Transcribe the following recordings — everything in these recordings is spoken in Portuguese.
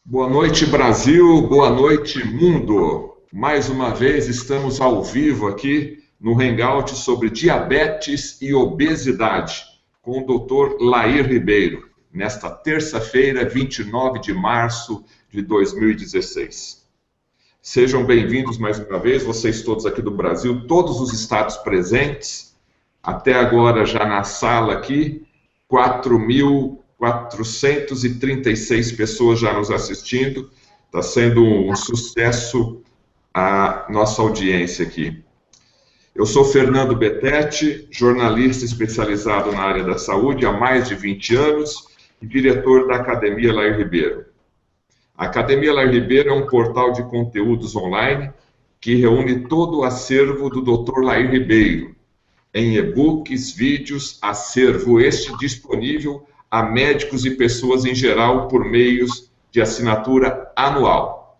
Boa noite, Brasil. Boa noite, mundo. Mais uma vez estamos ao vivo aqui no Hangout sobre diabetes e obesidade com o Dr. Lair Ribeiro, nesta terça-feira, 29 de março de 2016. Sejam bem-vindos mais uma vez, vocês todos aqui do Brasil, todos os estados presentes. Até agora, já na sala aqui, 4.436 pessoas já nos assistindo. Está sendo um sucesso a nossa audiência aqui. Eu sou Fernando Betete, jornalista especializado na área da saúde há mais de 20 anos e diretor da Academia Lair Ribeiro. A Academia Lair Ribeiro é um portal de conteúdos online que reúne todo o acervo do Dr. Lair Ribeiro, em e-books, vídeos, acervo este disponível a médicos e pessoas em geral por meios de assinatura anual.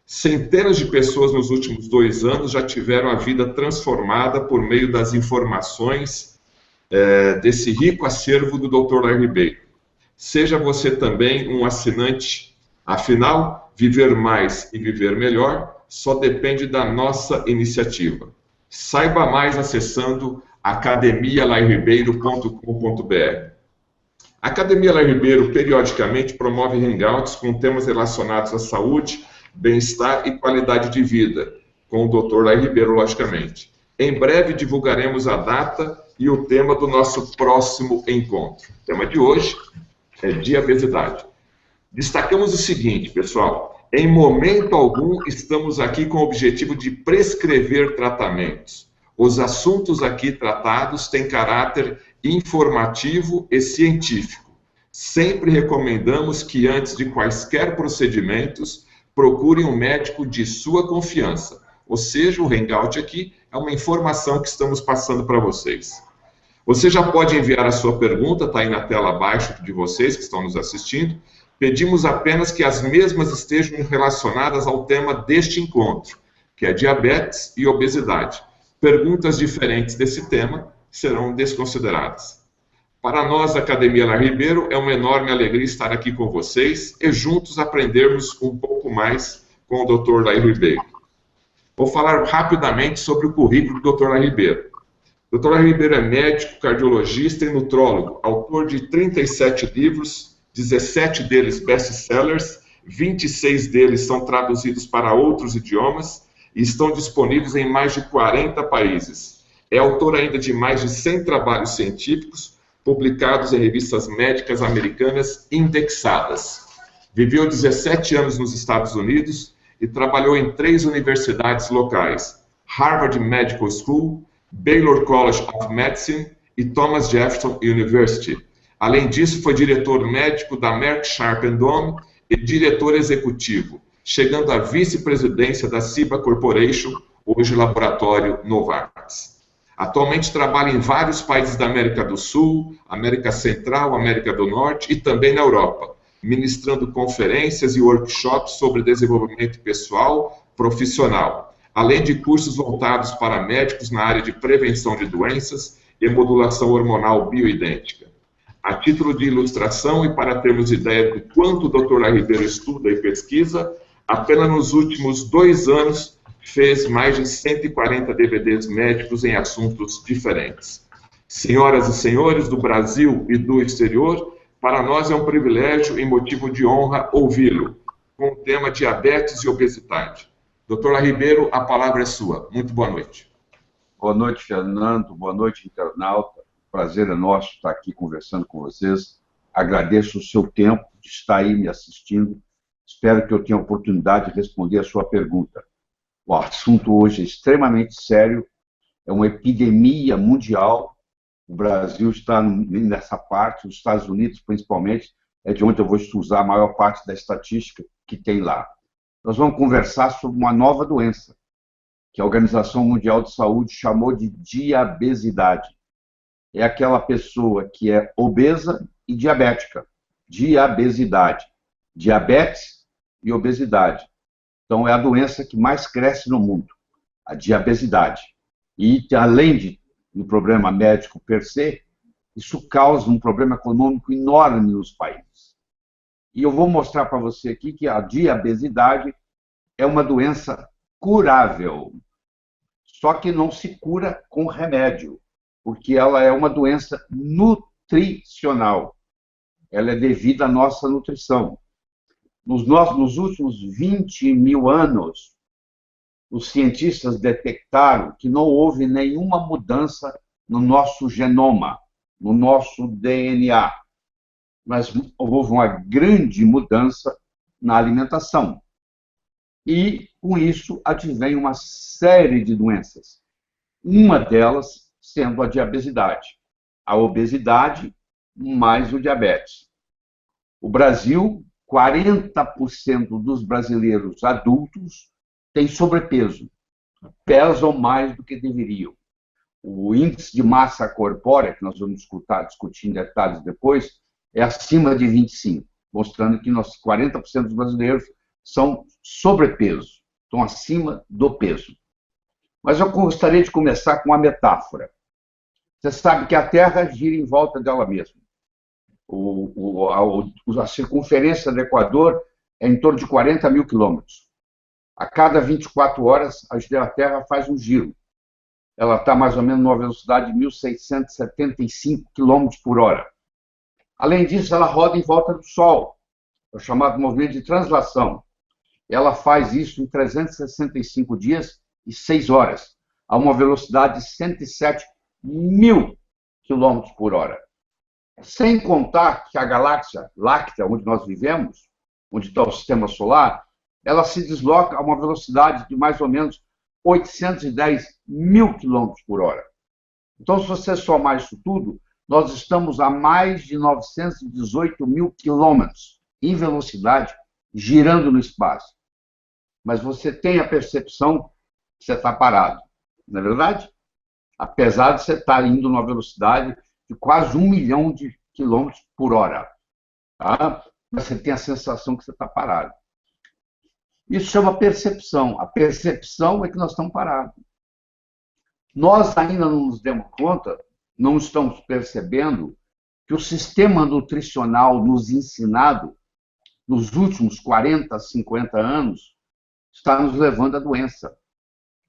Centenas de pessoas nos últimos 2 anos já tiveram a vida transformada por meio das informações desse rico acervo do Dr. Lair Ribeiro. Seja você também um assinante. Afinal, viver mais e viver melhor só depende da nossa iniciativa. Saiba mais acessando academialairribeiro.com.br. A Academia Lair Ribeiro periodicamente promove hangouts com temas relacionados à saúde, bem-estar e qualidade de vida, com o Dr. Lair Ribeiro, logicamente. Em breve divulgaremos a data e o tema do nosso próximo encontro. O tema de hoje é diabetes. Destacamos o seguinte, pessoal: em momento algum estamos aqui com o objetivo de prescrever tratamentos. Os assuntos aqui tratados têm caráter informativo e científico. Sempre recomendamos que antes de quaisquer procedimentos, procurem um médico de sua confiança. Ou seja, o Hangout aqui é uma informação que estamos passando para vocês. Você já pode enviar a sua pergunta, está aí na tela abaixo de vocês que estão nos assistindo. Pedimos apenas que as mesmas estejam relacionadas ao tema deste encontro, que é diabetes e obesidade. Perguntas diferentes desse tema serão desconsideradas. Para nós, da Academia Lair Ribeiro, é uma enorme alegria estar aqui com vocês e juntos aprendermos um pouco mais com o Dr. Lair Ribeiro. Vou falar rapidamente sobre o currículo do Dr. Lair Ribeiro. O Dr. Lair Ribeiro é médico, cardiologista e nutrólogo, autor de 37 livros, 17 deles best-sellers, 26 deles são traduzidos para outros idiomas e estão disponíveis em mais de 40 países. É autor ainda de mais de 100 trabalhos científicos, publicados em revistas médicas americanas indexadas. Viveu 17 anos nos Estados Unidos e trabalhou em 3 universidades locais: Harvard Medical School, Baylor College of Medicine e Thomas Jefferson University. Além disso, foi diretor médico da Merck Sharp & Dohme e diretor executivo, chegando à vice-presidência da Ciba Corporation, hoje laboratório Novartis. Atualmente trabalha em vários países da América do Sul, América Central, América do Norte e também na Europa, ministrando conferências e workshops sobre desenvolvimento pessoal profissional, além de cursos voltados para médicos na área de prevenção de doenças e modulação hormonal bioidêntica. A título de ilustração e para termos ideia do quanto o Dr. Lair Ribeiro estuda e pesquisa, apenas nos últimos 2 anos fez mais de 140 DVDs médicos em assuntos diferentes. Senhoras e senhores do Brasil e do exterior, para nós é um privilégio e motivo de honra ouvi-lo, com o tema diabetes e obesidade. Dr. Lair Ribeiro, a palavra é sua. Muito boa noite. Boa noite, Fernando. Boa noite, internauta. Prazer é nosso estar aqui conversando com vocês. Agradeço o seu tempo de estar aí me assistindo. Espero que eu tenha a oportunidade de responder a sua pergunta. O assunto hoje é extremamente sério, é uma epidemia mundial. O Brasil está nessa parte, os Estados Unidos principalmente, é de onde eu vou usar a maior parte da estatística que tem lá. Nós vamos conversar sobre uma nova doença, que a Organização Mundial de Saúde chamou de diabesidade. É aquela pessoa que é obesa e diabética. Diabesidade. Diabetes e obesidade. Então, é a doença que mais cresce no mundo, a diabesidade. E, além do problema médico per se, isso causa um problema econômico enorme nos países. E eu vou mostrar para você aqui que a diabesidade é uma doença curável. Só que não se cura com remédio, porque ela é uma doença nutricional. Ela é devida à nossa nutrição. Nos últimos 20 mil anos, os cientistas detectaram que não houve nenhuma mudança no nosso genoma, no nosso DNA. Mas houve uma grande mudança na alimentação. E, com isso, advém uma série de doenças. Uma delas sendo a diabesidade. A obesidade mais o diabetes. O Brasil, 40% dos brasileiros adultos têm sobrepeso. Pesam mais do que deveriam. O índice de massa corpórea, que nós vamos discutir em detalhes depois, é acima de 25, mostrando que 40% dos brasileiros são sobrepeso, estão acima do peso. Mas eu gostaria de começar com uma metáfora. Você sabe que a Terra gira em volta dela mesma. A circunferência do Equador é em torno de 40 mil quilômetros. A cada 24 horas, a Terra faz um giro. Ela está mais ou menos numa velocidade de 1.675 quilômetros por hora. Além disso, ela roda em volta do Sol, é o chamado movimento de translação. Ela faz isso em 365 dias e 6 horas, a uma velocidade de 107 mil quilômetros por hora. Sem contar que a galáxia Láctea, onde nós vivemos, onde está o sistema solar, ela se desloca a uma velocidade de mais ou menos 810 mil quilômetros por hora. Então, se você somar isso tudo, nós estamos a mais de 918 mil quilômetros em velocidade, girando no espaço. Mas você tem a percepção que você está parado, não é verdade? Apesar de você estar indo numa velocidade de quase 1 milhão de quilômetros por hora. Tá? Você tem a sensação que você está parado. Isso chama percepção. A percepção é que nós estamos parados. Nós ainda não nos demos conta, não estamos percebendo que o sistema nutricional nos ensinado nos últimos 40, 50 anos está nos levando à doença.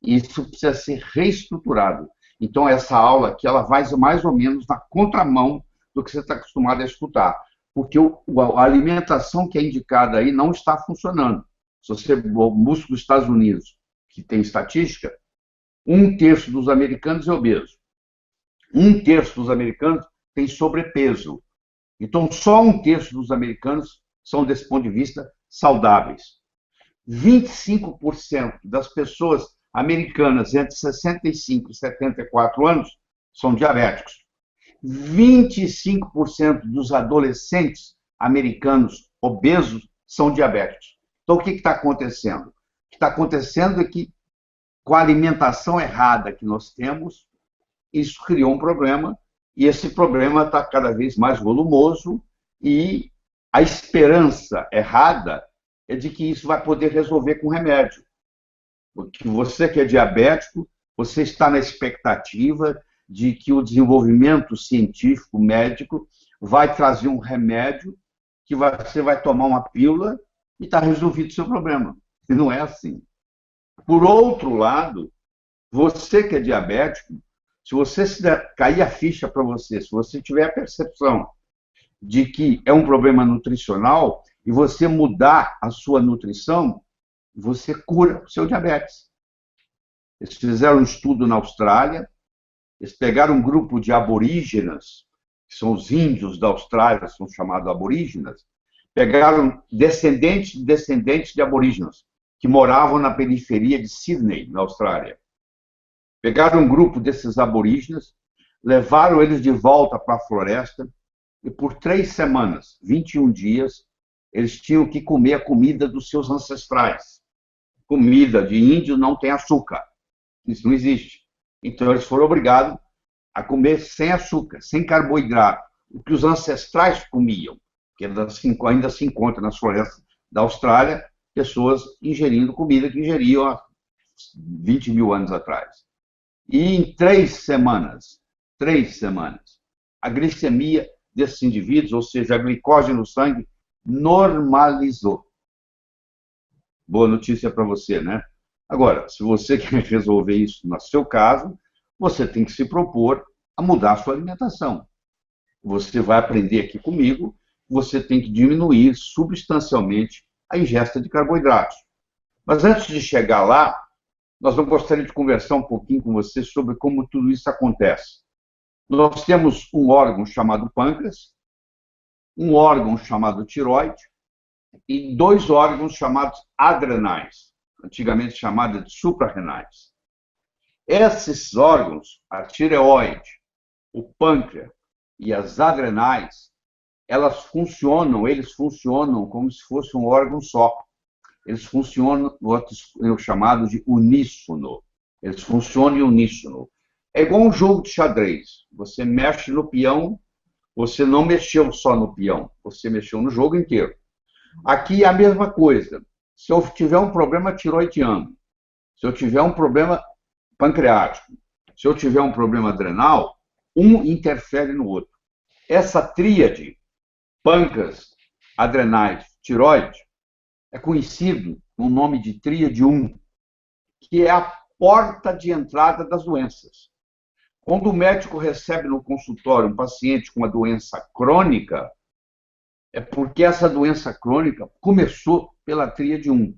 E isso precisa ser reestruturado. Então, essa aula aqui, ela vai mais ou menos na contramão do que você está acostumado a escutar. Porque a alimentação que é indicada aí não está funcionando. Se você busca os Estados Unidos, que tem estatística, 1/3 dos americanos é obeso. 1/3 dos americanos tem sobrepeso. Então, só 1/3 dos americanos são, desse ponto de vista, saudáveis. 25% das pessoas americanas entre 65 e 74 anos são diabéticos. 25% dos adolescentes americanos obesos são diabéticos. Então, o que está acontecendo? O que está acontecendo é que, com a alimentação errada que nós temos, isso criou um problema, e esse problema está cada vez mais volumoso, e a esperança errada é de que isso vai poder resolver com remédio. Porque você que é diabético, você está na expectativa de que o desenvolvimento científico, médico, vai trazer um remédio que você vai tomar uma pílula e está resolvido o seu problema. E não é assim. Por outro lado, você que é diabético, se você cair a ficha para você, se você tiver a percepção de que é um problema nutricional e você mudar a sua nutrição, você cura o seu diabetes. Eles fizeram um estudo na Austrália, eles pegaram um grupo de aborígenas, que são os índios da Austrália, são chamados aborígenas, pegaram descendentes de aborígenas, que moravam na periferia de Sydney, na Austrália. Pegaram um grupo desses aborígenas, levaram eles de volta para a floresta, e por 3 semanas, 21 dias, eles tinham que comer a comida dos seus ancestrais. Comida de índio não tem açúcar. Isso não existe. Então, eles foram obrigados a comer sem açúcar, sem carboidrato, o que os ancestrais comiam, que ainda se encontra nas florestas da Austrália, pessoas ingerindo comida que ingeriam há 20 mil anos atrás. E em 3 semanas, a glicemia desses indivíduos, ou seja, a glicose no sangue, normalizou. Boa notícia para você, né? Agora, se você quer resolver isso no seu caso, você tem que se propor a mudar a sua alimentação. Você vai aprender aqui comigo, você tem que diminuir substancialmente a ingesta de carboidratos. Mas antes de chegar lá, nós vamos gostaria de conversar um pouquinho com você sobre como tudo isso acontece. Nós temos um órgão chamado pâncreas, um órgão chamado tireoide e dois órgãos chamados adrenais, antigamente chamados de suprarrenais. Esses órgãos, a tireoide, o pâncreas e as adrenais, eles funcionam como se fosse um órgão só. Eles funcionam, o chamado de uníssono. Eles funcionam em uníssono. É igual um jogo de xadrez. Você mexe no peão, você não mexeu só no peão, você mexeu no jogo inteiro. Aqui é a mesma coisa. Se eu tiver um problema tiroidiano, se eu tiver um problema pancreático, se eu tiver um problema adrenal, um interfere no outro. Essa tríade, pâncreas, adrenais, tireoide, é conhecido com o nome de tríade 1, que é a porta de entrada das doenças. Quando o médico recebe no consultório um paciente com uma doença crônica, é porque essa doença crônica começou pela tríade 1.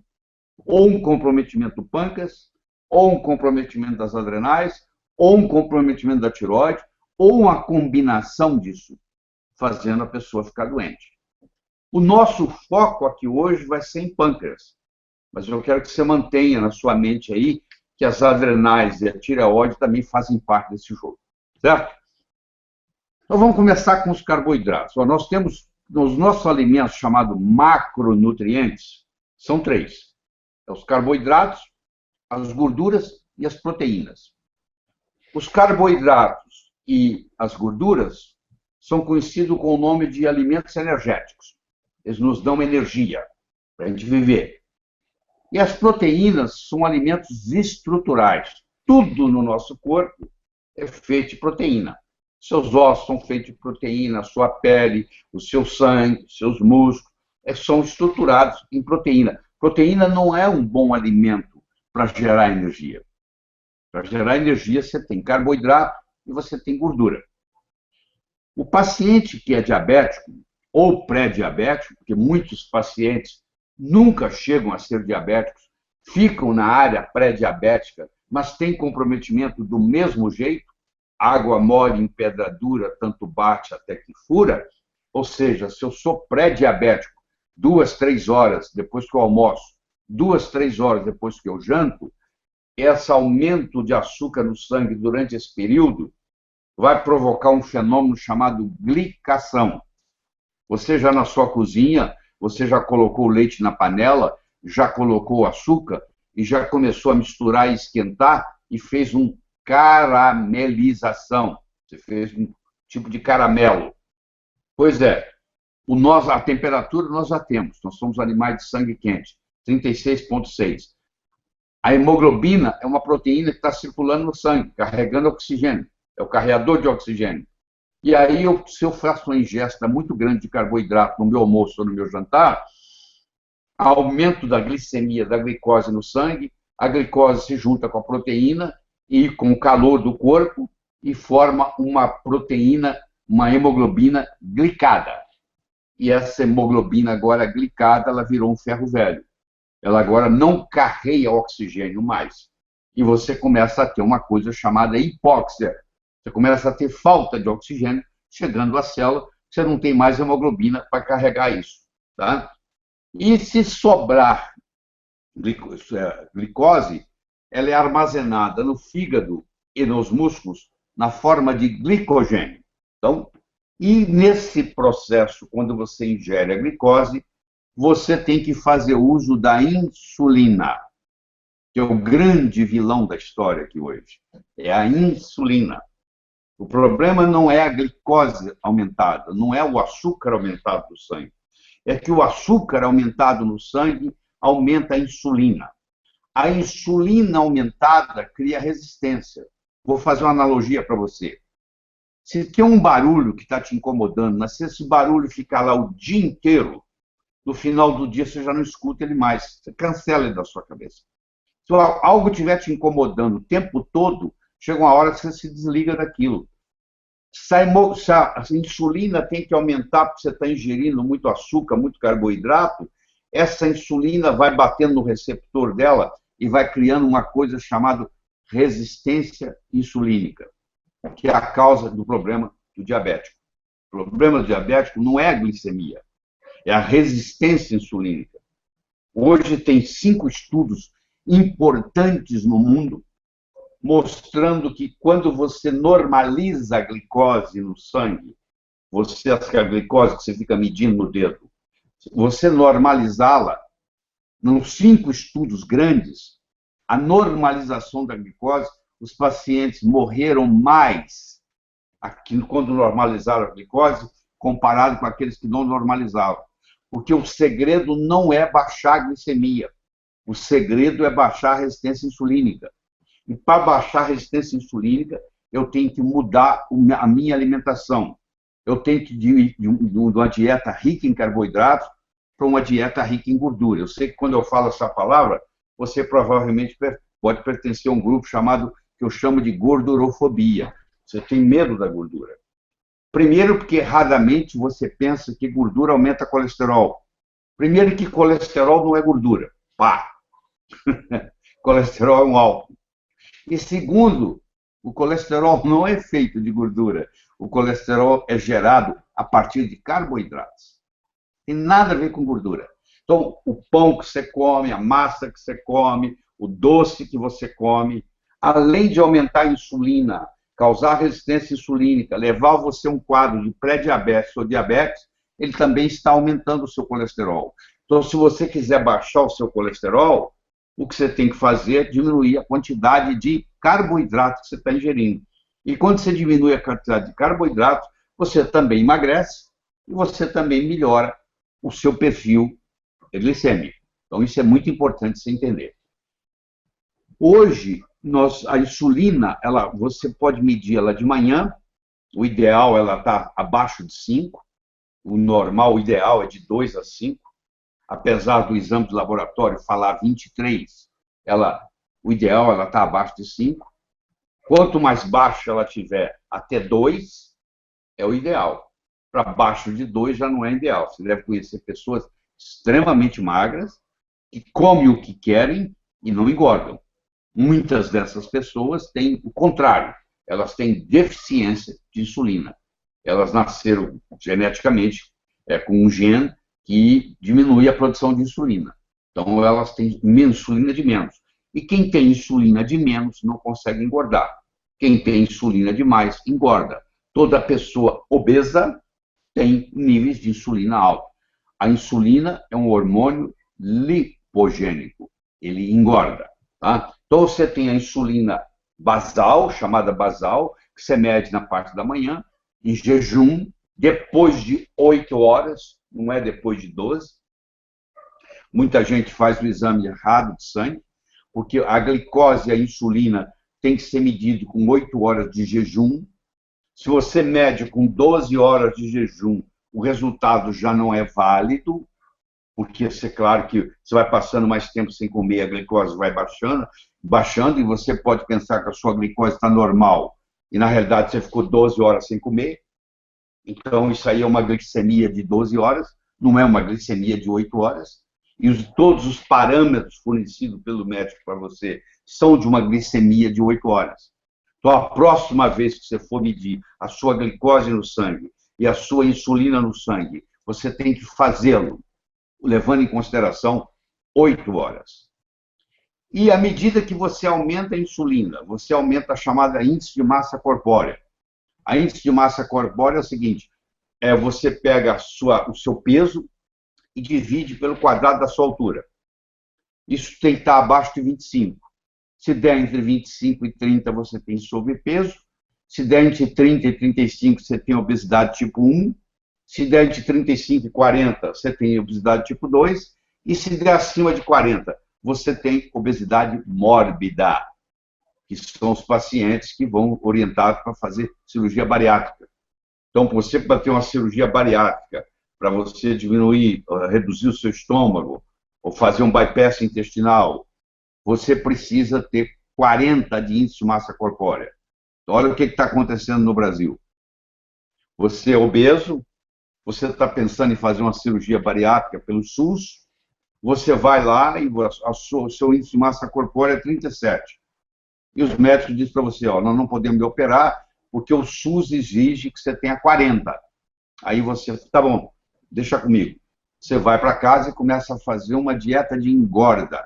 Ou um comprometimento do pâncreas, ou um comprometimento das adrenais, ou um comprometimento da tireoide, ou uma combinação disso, fazendo a pessoa ficar doente. O nosso foco aqui hoje vai ser em pâncreas, mas eu quero que você mantenha na sua mente aí que as adrenais e a tireoide também fazem parte desse jogo, certo? Então vamos começar com os carboidratos. Nós temos nos nossos alimentos chamados macronutrientes, são 3. Os carboidratos, as gorduras e as proteínas. Os carboidratos e as gorduras são conhecidos com o nome de alimentos energéticos. Eles nos dão energia para a gente viver. E as proteínas são alimentos estruturais. Tudo no nosso corpo é feito de proteína. Seus ossos são feitos de proteína, a sua pele, o seu sangue, os seus músculos, são estruturados em proteína. Proteína não é um bom alimento para gerar energia. Para gerar energia, você tem carboidrato e você tem gordura. O paciente que é diabético ou pré-diabético, porque muitos pacientes nunca chegam a ser diabéticos, ficam na área pré-diabética, mas têm comprometimento do mesmo jeito, água mole em pedra dura, tanto bate até que fura, ou seja, se eu sou pré-diabético, 2, 3 horas depois que eu almoço, 2, 3 horas depois que eu janto, esse aumento de açúcar no sangue durante esse período vai provocar um fenômeno chamado glicação. Você já na sua cozinha, você já colocou o leite na panela, já colocou o açúcar e já começou a misturar e esquentar e fez um caramelização. Você fez um tipo de caramelo. Pois é, a temperatura nós já temos, nós somos animais de sangue quente, 36,6. A hemoglobina é uma proteína que está circulando no sangue, carregando oxigênio, é o carregador de oxigênio. E aí, se eu faço uma ingesta muito grande de carboidrato no meu almoço ou no meu jantar, aumento da glicemia, da glicose no sangue, a glicose se junta com a proteína e com o calor do corpo e forma uma proteína, uma hemoglobina glicada. E essa hemoglobina agora glicada, ela virou um ferro velho. Ela agora não carrega oxigênio mais. E você começa a ter uma coisa chamada hipóxia. Você começa a ter falta de oxigênio, chegando à célula, você não tem mais hemoglobina para carregar isso. Tá? E se sobrar glicose, ela é armazenada no fígado e nos músculos na forma de glicogênio. Então, e nesse processo, quando você ingere a glicose, você tem que fazer uso da insulina, que é o grande vilão da história aqui hoje. É a insulina. O problema não é a glicose aumentada, não é o açúcar aumentado no sangue. É que o açúcar aumentado no sangue aumenta a insulina. A insulina aumentada cria resistência. Vou fazer uma analogia para você. Se tem um barulho que está te incomodando, mas se esse barulho ficar lá o dia inteiro, no final do dia você já não escuta ele mais, você cancela ele da sua cabeça. Se algo estiver te incomodando o tempo todo, chega uma hora que você se desliga daquilo. Se a insulina tem que aumentar porque você está ingerindo muito açúcar, muito carboidrato, essa insulina vai batendo no receptor dela e vai criando uma coisa chamada resistência insulínica, que é a causa do problema do diabético. O problema do diabético não é a glicemia, é a resistência insulínica. Hoje tem 5 estudos importantes no mundo mostrando que quando você normaliza a glicose no sangue, a glicose que você fica medindo no dedo, você normalizá-la, nos 5 estudos grandes, a normalização da glicose, os pacientes morreram mais quando normalizaram a glicose, comparado com aqueles que não normalizavam. Porque o segredo não é baixar a glicemia, o segredo é baixar a resistência insulínica. E para baixar a resistência insulínica, eu tenho que mudar a minha alimentação. Eu tenho que ir de uma dieta rica em carboidratos para uma dieta rica em gordura. Eu sei que quando eu falo essa palavra, você provavelmente pode pertencer a um grupo chamado, que eu chamo de gordurofobia. Você tem medo da gordura. Primeiro, porque erradamente você pensa que gordura aumenta colesterol. Primeiro, que colesterol não é gordura. Pá! Colesterol é um álcool. E segundo, o colesterol não é feito de gordura. O colesterol é gerado a partir de carboidratos. Tem nada a ver com gordura. Então, o pão que você come, a massa que você come, o doce que você come, além de aumentar a insulina, causar resistência insulínica, levar você a um quadro de pré-diabetes ou diabetes, ele também está aumentando o seu colesterol. Então, se você quiser baixar o seu colesterol, o que você tem que fazer é diminuir a quantidade de carboidrato que você está ingerindo. E quando você diminui a quantidade de carboidrato, você também emagrece e você também melhora o seu perfil glicêmico. Então, isso é muito importante você entender. Hoje, a insulina, você pode medir ela de manhã, o ideal ela está abaixo de 5, o normal, o ideal é de 2 a 5, apesar do exame de laboratório falar 23, o ideal ela está abaixo de 5. Quanto mais baixa ela tiver, até 2, é o ideal. Para baixo de 2 já não é ideal. Você deve conhecer pessoas extremamente magras, que comem o que querem e não engordam. Muitas dessas pessoas têm o contrário. Elas têm deficiência de insulina. Elas nasceram geneticamente com um gene que diminui a produção de insulina. Então, elas têm insulina de menos. E quem tem insulina de menos não consegue engordar. Quem tem insulina de mais, engorda. Toda pessoa obesa tem níveis de insulina altos. A insulina é um hormônio lipogênico. Ele engorda. Tá? Então, você tem a insulina basal, chamada basal, que você mede na parte da manhã, em jejum, depois de 8 horas, não é depois de 12. Muita gente faz o exame errado de sangue, porque a glicose e a insulina tem que ser medido com 8 horas de jejum. Se você mede com 12 horas de jejum, o resultado já não é válido, porque é claro que você vai passando mais tempo sem comer, a glicose vai baixando, e você pode pensar que a sua glicose está normal, e na realidade você ficou 12 horas sem comer. Então, isso aí é uma glicemia de 12 horas, não é uma glicemia de 8 horas. E todos os parâmetros fornecidos pelo médico para você são de uma glicemia de 8 horas. Então, a próxima vez que você for medir a sua glicose no sangue e a sua insulina no sangue, você tem que fazê-lo, levando em consideração 8 horas. E à medida que você aumenta a insulina, você aumenta a chamada índice de massa corpórea. A índice de massa corpórea é o seguinte, você pega o seu peso e divide pelo quadrado da sua altura. Isso tem que estar abaixo de 25. Se der entre 25 e 30, você tem sobrepeso. Se der entre 30 e 35, você tem obesidade tipo 1. Se der entre 35 e 40, você tem obesidade tipo 2. E se der acima de 40, você tem obesidade mórbida, que são os pacientes que vão orientados para fazer cirurgia bariátrica. Então, você para ter uma cirurgia bariátrica, para você diminuir, reduzir o seu estômago, ou fazer um bypass intestinal, você precisa ter 40 de índice de massa corpórea. Então, olha o que está acontecendo no Brasil. Você é obeso, você está pensando em fazer uma cirurgia bariátrica pelo SUS, você vai lá e o seu índice de massa corpórea é 37. E os médicos dizem para você, ó, nós não podemos me operar porque o SUS exige que você tenha 40. Aí você, tá bom, deixa comigo. Você vai para casa e começa a fazer uma dieta de engorda.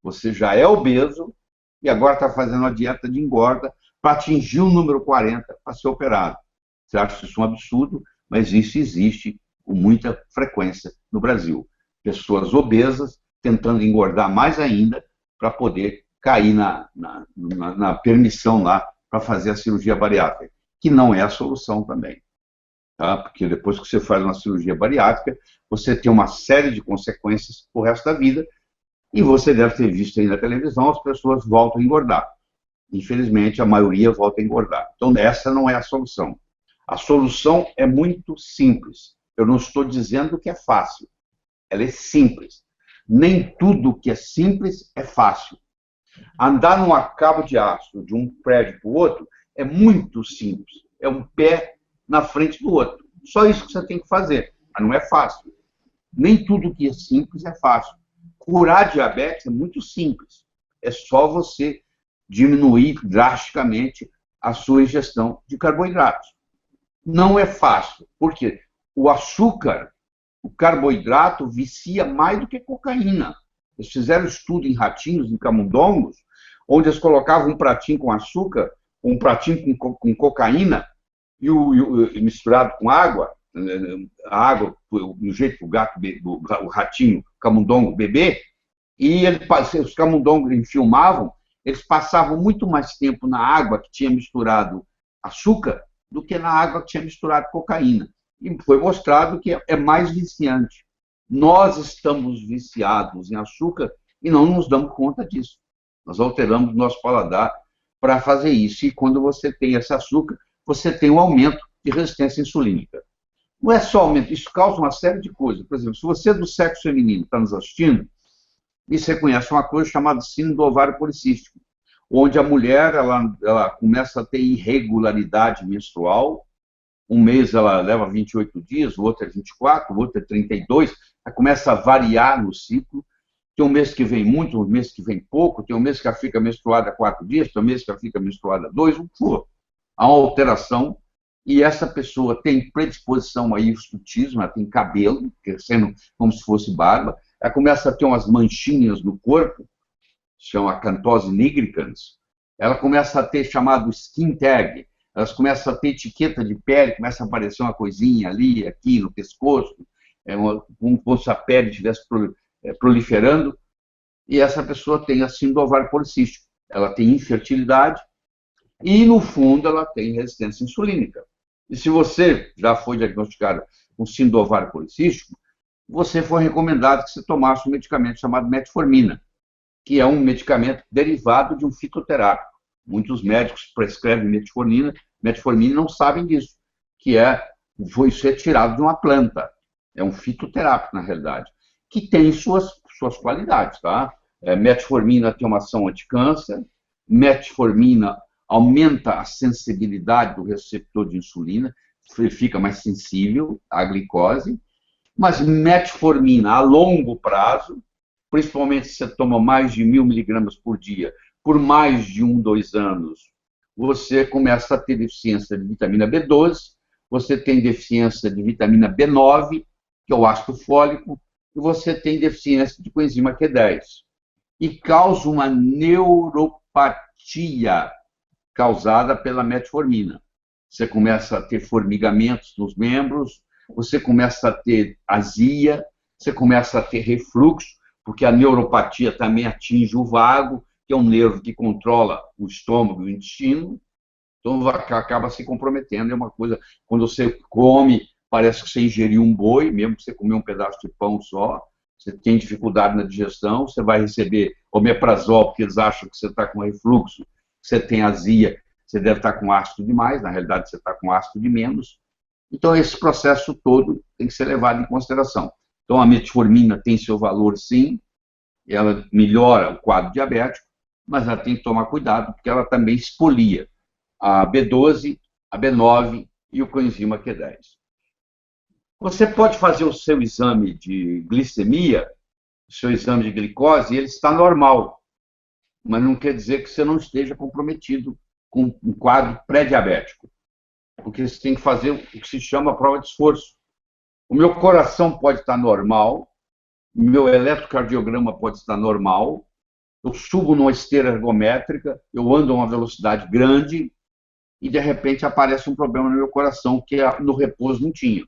Você já é obeso e agora está fazendo uma dieta de engorda para atingir o número 40 para ser operado. Você acha isso um absurdo, mas isso existe com muita frequência no Brasil. Pessoas obesas tentando engordar mais ainda para poder cair na permissão lá para fazer a cirurgia bariátrica, que não é a solução também. Tá? Porque depois que você faz uma cirurgia bariátrica, você tem uma série de consequências para o resto da vida, e você deve ter visto aí na televisão, as pessoas voltam a engordar. Infelizmente, a maioria volta a engordar. Então, essa não é a solução. A solução é muito simples. Eu não estou dizendo que é fácil. Ela é simples. Nem tudo que é simples é fácil. Andar num cabo de aço de um prédio para o outro é muito simples. É um pé na frente do outro. Só isso que você tem que fazer. Mas não é fácil. Nem tudo que é simples é fácil. Curar diabetes é muito simples. É só você diminuir drasticamente a sua ingestão de carboidratos. Não é fácil. Por quê? O açúcar, o carboidrato, vicia mais do que cocaína. Eles fizeram estudo em ratinhos, em camundongos, onde eles colocavam um pratinho com açúcar, um pratinho com cocaína, e misturado com água, a água, do jeito que o gato, o ratinho, o camundongo, bebê, e os camundongos filmavam, eles passavam muito mais tempo na água que tinha misturado açúcar do que na água que tinha misturado cocaína. E foi mostrado que é mais viciante. Nós estamos viciados em açúcar e não nos damos conta disso. Nós alteramos o nosso paladar para fazer isso. E quando você tem esse açúcar, você tem um aumento de resistência insulínica. Não é só aumento, isso causa uma série de coisas. Por exemplo, se você é do sexo feminino está nos assistindo, e você conhece uma coisa chamada síndrome do ovário policístico, onde a mulher ela começa a ter irregularidade menstrual. Um mês ela leva 28 dias, o outro é 24, o outro é 32, ela começa a variar no ciclo. Tem um mês que vem muito, um mês que vem pouco, tem um mês que ela fica menstruada 4 dias, tem um mês que ela fica menstruada 2, há uma alteração, e essa pessoa tem predisposição a hirsutismo, ela tem cabelo crescendo como se fosse barba, ela começa a ter umas manchinhas no corpo, chama acantose nigricans, ela começa a ter chamado skin tag, elas começam a ter etiqueta de pele, começa a aparecer uma coisinha ali, aqui no pescoço, como se a pele estivesse proliferando, e essa pessoa tem a síndrome do ovário policístico. Ela tem infertilidade e, no fundo, ela tem resistência insulínica. E se você já foi diagnosticado com síndrome do ovário policístico, você foi recomendado que você tomasse um medicamento chamado metformina, que é um medicamento derivado de um fitoterápico. Muitos médicos prescrevem metformina e não sabem disso, que foi tirado de uma planta. É um fitoterápico, na realidade, que tem suas qualidades. Tá? Metformina tem uma ação anticâncer, metformina aumenta a sensibilidade do receptor de insulina, ele fica mais sensível à glicose, mas metformina a longo prazo, principalmente se você toma mais de 1.000 miligramas por dia, por mais de 2 anos, você começa a ter deficiência de vitamina B12, você tem deficiência de vitamina B9, que é o ácido fólico, e você tem deficiência de coenzima Q10. E causa uma neuropatia causada pela metformina. Você começa a ter formigamentos nos membros, você começa a ter azia, você começa a ter refluxo, porque a neuropatia também atinge o vago, que é um nervo que controla o estômago e o intestino, então acaba se comprometendo. É uma coisa, quando você come, parece que você ingeriu um boi, mesmo que você comeu um pedaço de pão só, você tem dificuldade na digestão, você vai receber omeprazol, porque eles acham que você está com refluxo, você tem azia, você deve estar com ácido demais, na realidade você está com ácido de menos, Então, esse processo todo tem que ser levado em consideração. Então, a metformina tem seu valor, sim, ela melhora o quadro diabético, mas ela tem que tomar cuidado, porque ela também expolia a B12, a B9 e o coenzima Q10. Você pode fazer o seu exame de glicemia, o seu exame de glicose, e ele está normal, mas não quer dizer que você não esteja comprometido com um quadro pré-diabético, porque você tem que fazer o que se chama prova de esforço. O meu coração pode estar normal, o meu eletrocardiograma pode estar normal, eu subo numa esteira ergométrica, eu ando a uma velocidade grande e, de repente, aparece um problema no meu coração que no repouso não tinha.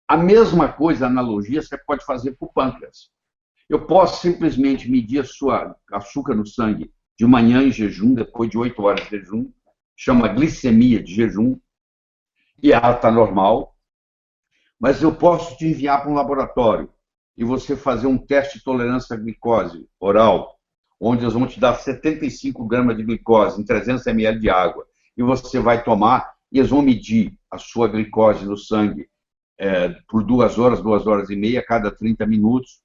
A mesma coisa, a analogia, você pode fazer para o pâncreas. Eu posso simplesmente medir a sua açúcar no sangue de manhã em jejum, depois de 8 horas de jejum, chama glicemia de jejum, e ela está normal, mas eu posso te enviar para um laboratório e você fazer um teste de tolerância à glicose oral, onde eles vão te dar 75 gramas de glicose em 300 ml de água, e você vai tomar, e eles vão medir a sua glicose no sangue por 2 horas, 2 horas e meia, cada 30 minutos,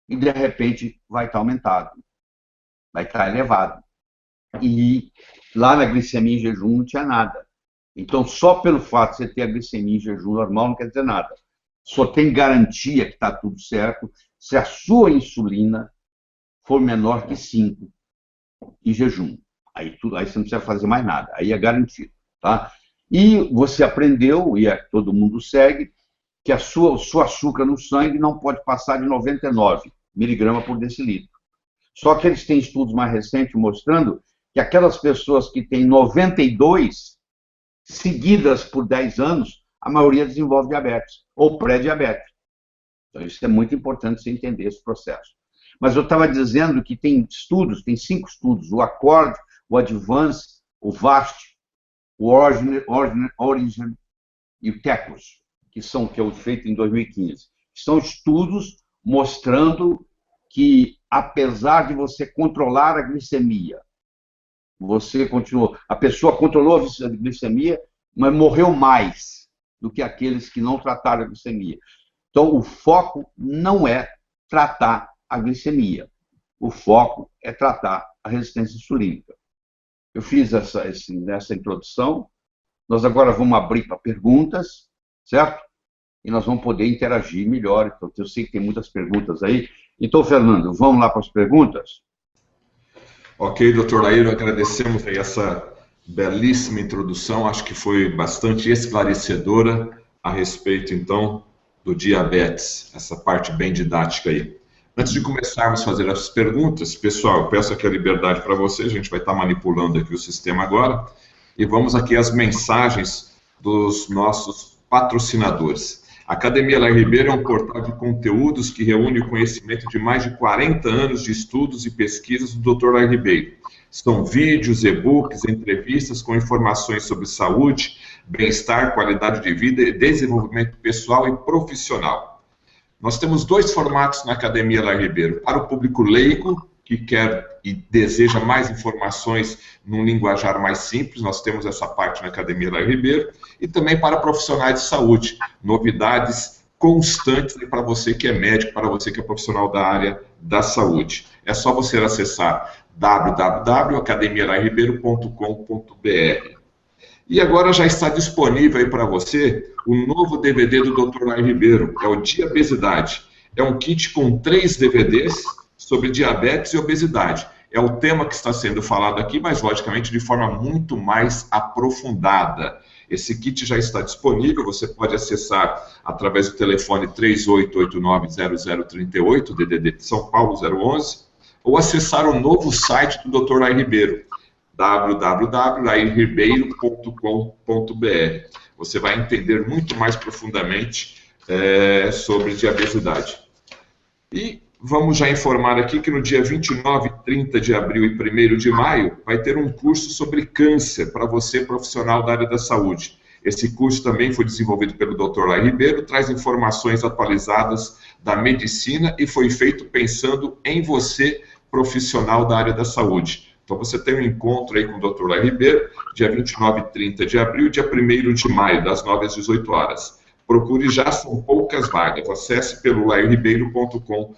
e de repente vai estar aumentado, vai estar elevado. E lá na glicemia em jejum não tinha nada. Então, só pelo fato de você ter a glicemia em jejum normal não quer dizer nada. Só tem garantia que está tudo certo se a sua insulina for menor que 5 em jejum. Aí você não precisa fazer mais nada, aí é garantido. Tá? E você aprendeu, e todo mundo segue, que o seu açúcar no sangue não pode passar de 99 miligramas por decilitro. Só que eles têm estudos mais recentes mostrando que aquelas pessoas que têm 92 seguidas por 10 anos, a maioria desenvolve diabetes, ou pré-diabetes. Então, isso é muito importante você entender esse processo. Mas eu estava dizendo que tem estudos, tem 5 estudos, o ACCORD, o ADVANCE, o VAST, o ORIGIN e o TECOS, que eu feito em 2015. São estudos mostrando que, apesar de você controlar a glicemia, a pessoa controlou a glicemia, mas morreu mais do que aqueles que não trataram a glicemia. Então, o foco não é tratar a glicemia. O foco é tratar a resistência insulínica. Eu fiz essa introdução. Nós agora vamos abrir para perguntas, certo? E nós vamos poder interagir melhor. Então, eu sei que tem muitas perguntas aí. Então, Fernando, vamos lá para as perguntas? Ok, doutor Laíro, agradecemos aí essa belíssima introdução. Acho que foi bastante esclarecedora a respeito, então, do diabetes. Essa parte bem didática aí. Antes de começarmos a fazer as perguntas, pessoal, eu peço aqui a liberdade para vocês, a gente vai estar manipulando aqui o sistema agora, e vamos aqui às mensagens dos nossos patrocinadores. A Academia Lai Ribeiro é um portal de conteúdos que reúne o conhecimento de mais de 40 anos de estudos e pesquisas do Dr. Lai Ribeiro. São vídeos, e-books, entrevistas com informações sobre saúde, bem-estar, qualidade de vida e desenvolvimento pessoal e profissional. Nós temos 2 formatos na Academia Lai Ribeiro. Para o público leigo, que quer e deseja mais informações num linguajar mais simples, nós temos essa parte na Academia Lai Ribeiro. E também para profissionais de saúde, novidades constantes para você que é médico, para você que é profissional da área da saúde. É só você acessar www.academialairibeiro.com.br. E agora já está disponível aí para você o novo DVD do Dr. Lai Ribeiro, é o Diabesidade. É um kit com 3 DVDs sobre diabetes e obesidade. É o tema que está sendo falado aqui, mas logicamente de forma muito mais aprofundada. Esse kit já está disponível, você pode acessar através do telefone 3889-0038, DDD de São Paulo 011, ou acessar o novo site do Dr. Lai Ribeiro, www.lairibeiro.com.br. Você vai entender muito mais profundamente sobre diabesidade. E vamos já informar aqui que no dia 29, 30 de abril e 1º de maio vai ter um curso sobre câncer para você, profissional da área da saúde. Esse curso também foi desenvolvido pelo Dr. Lai Ribeiro, traz informações atualizadas da medicina e foi feito pensando em você, profissional da área da saúde. Então você tem um encontro aí com o Dr. Lai Ribeiro, dia 29 e 30 de abril, dia 1º de maio, das 9 às 18 horas. Procure já, são poucas vagas. Acesse pelo lairibeiro.com.br.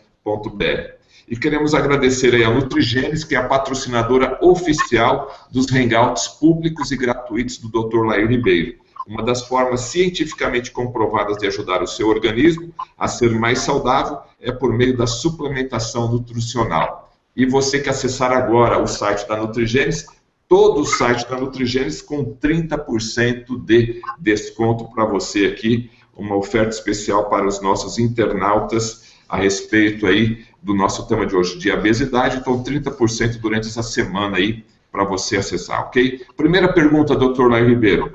E queremos agradecer aí a Nutrigenes, que é a patrocinadora oficial dos hangouts públicos e gratuitos do Dr. Lai Ribeiro. Uma das formas cientificamente comprovadas de ajudar o seu organismo a ser mais saudável é por meio da suplementação nutricional. E você que acessar agora o site da Nutrigenes, todo o site da Nutrigenes com 30% de desconto para você aqui, uma oferta especial para os nossos internautas a respeito aí do nosso tema de hoje, de obesidade. Então 30% durante essa semana aí para você acessar, ok? Primeira pergunta, Dr. Lai Ribeiro.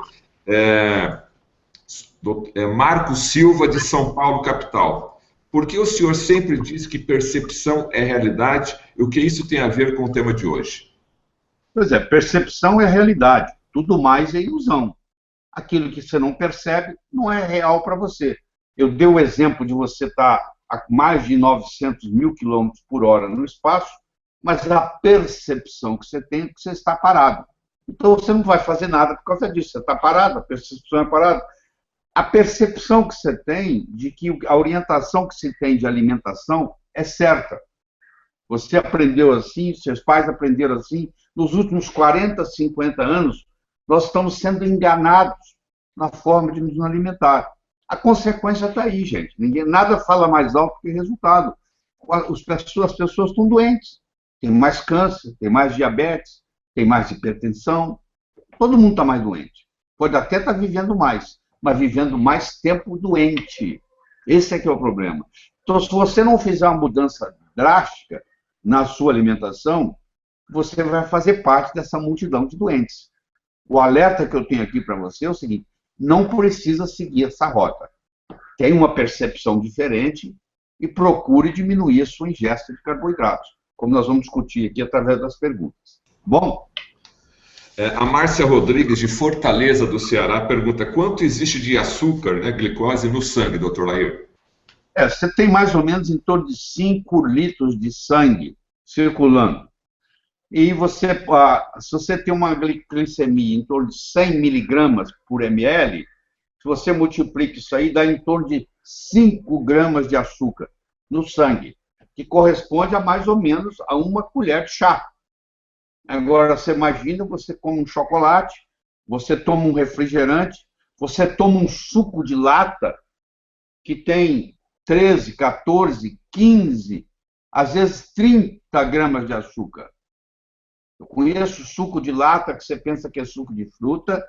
Marcos Silva, de São Paulo, capital. Por que o senhor sempre diz que percepção é realidade e o que isso tem a ver com o tema de hoje? Pois é, percepção é realidade, tudo mais é ilusão. Aquilo que você não percebe não é real para você. Eu dei o exemplo de você estar a mais de 900 mil quilômetros por hora no espaço, mas a percepção que você tem é que você está parado. Então você não vai fazer nada por causa disso, você está parado, a percepção é parada. A percepção que você tem de que a orientação que se tem de alimentação é certa. Você aprendeu assim, seus pais aprenderam assim. Nos últimos 40, 50 anos, nós estamos sendo enganados na forma de nos alimentar. A consequência está aí, gente. Nada fala mais alto que o resultado. As pessoas estão doentes. Tem mais câncer, tem mais diabetes, tem mais hipertensão. Todo mundo está mais doente. Pode até estar vivendo mais, mas vivendo mais tempo doente. Esse é que é o problema. Então, se você não fizer uma mudança drástica na sua alimentação, você vai fazer parte dessa multidão de doentes. O alerta que eu tenho aqui para você é o seguinte: não precisa seguir essa rota. Tem uma percepção diferente e procure diminuir a sua ingesta de carboidratos, como nós vamos discutir aqui através das perguntas. Bom? A Márcia Rodrigues, de Fortaleza, do Ceará, pergunta: quanto existe de açúcar, né, glicose, no sangue, Dr. Lai? Você tem mais ou menos em torno de 5 litros de sangue circulando. E se você tem uma glicemia em torno de 100 miligramas por ml, se você multiplica isso aí, dá em torno de 5 gramas de açúcar no sangue, que corresponde a mais ou menos a uma colher de chá. Agora, você imagina, você come um chocolate, você toma um refrigerante, você toma um suco de lata que tem 13, 14, 15, às vezes 30 gramas de açúcar. Eu conheço suco de lata que você pensa que é suco de fruta,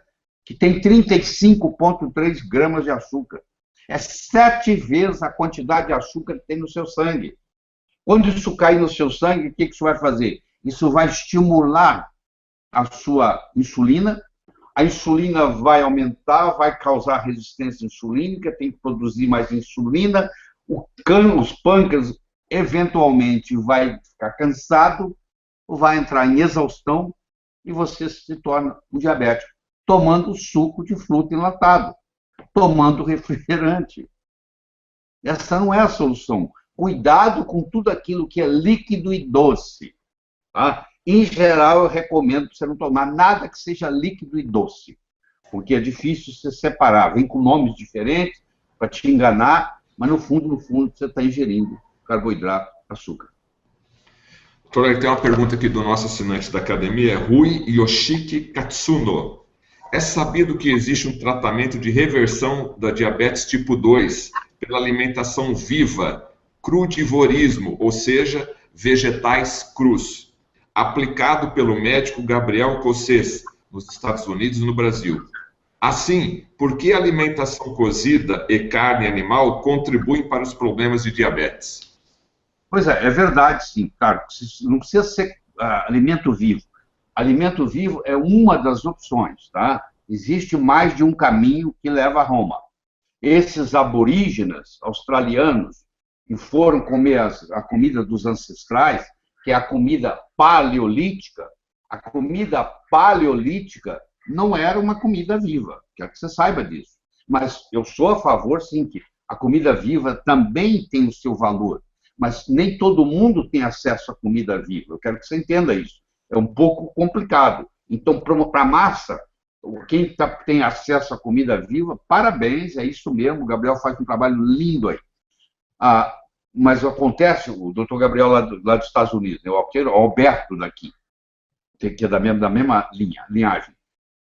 que tem 35,3 gramas de açúcar. É 7 vezes a quantidade de açúcar que tem no seu sangue. Quando isso cair no seu sangue, o que isso vai fazer? Isso vai estimular a sua insulina. A insulina vai aumentar, vai causar resistência insulínica, tem que produzir mais insulina. Os pâncreas, eventualmente, vai ficar cansado, vai entrar em exaustão e você se torna um diabético, tomando suco de fruta enlatado, tomando refrigerante. Essa não é a solução. Cuidado com tudo aquilo que é líquido e doce. Tá? Em geral, eu recomendo você não tomar nada que seja líquido e doce, porque é difícil você separar. Vem com nomes diferentes para te enganar, mas no fundo, você está ingerindo carboidrato, açúcar. Doutor, tem uma pergunta aqui do nosso assinante da academia, Rui Yoshiki Katsuno. É sabido que existe um tratamento de reversão da diabetes tipo 2 pela alimentação viva, crudivorismo, ou seja, vegetais crus, aplicado pelo médico Gabriel Cossés, nos Estados Unidos e no Brasil. Assim, por que a alimentação cozida e carne animal contribuem para os problemas de diabetes? Pois é verdade, sim, claro. Não precisa ser alimento vivo. Alimento vivo é uma das opções, tá? Existe mais de um caminho que leva a Roma. Esses aborígenes australianos que foram comer a comida dos ancestrais, que é a comida paleolítica, a comida paleolítica não era uma comida viva, quero que você saiba disso. Mas eu sou a favor, sim, que a comida viva também tem o seu valor, mas nem todo mundo tem acesso à comida viva. Eu quero que você entenda isso. é um pouco complicado. Então, para a massa, quem tem acesso à comida viva, parabéns, é isso mesmo, o Gabriel faz um trabalho lindo aí. Mas acontece, o doutor Gabriel lá dos Estados Unidos, né, o Alberto daqui, que é da mesma linhagem.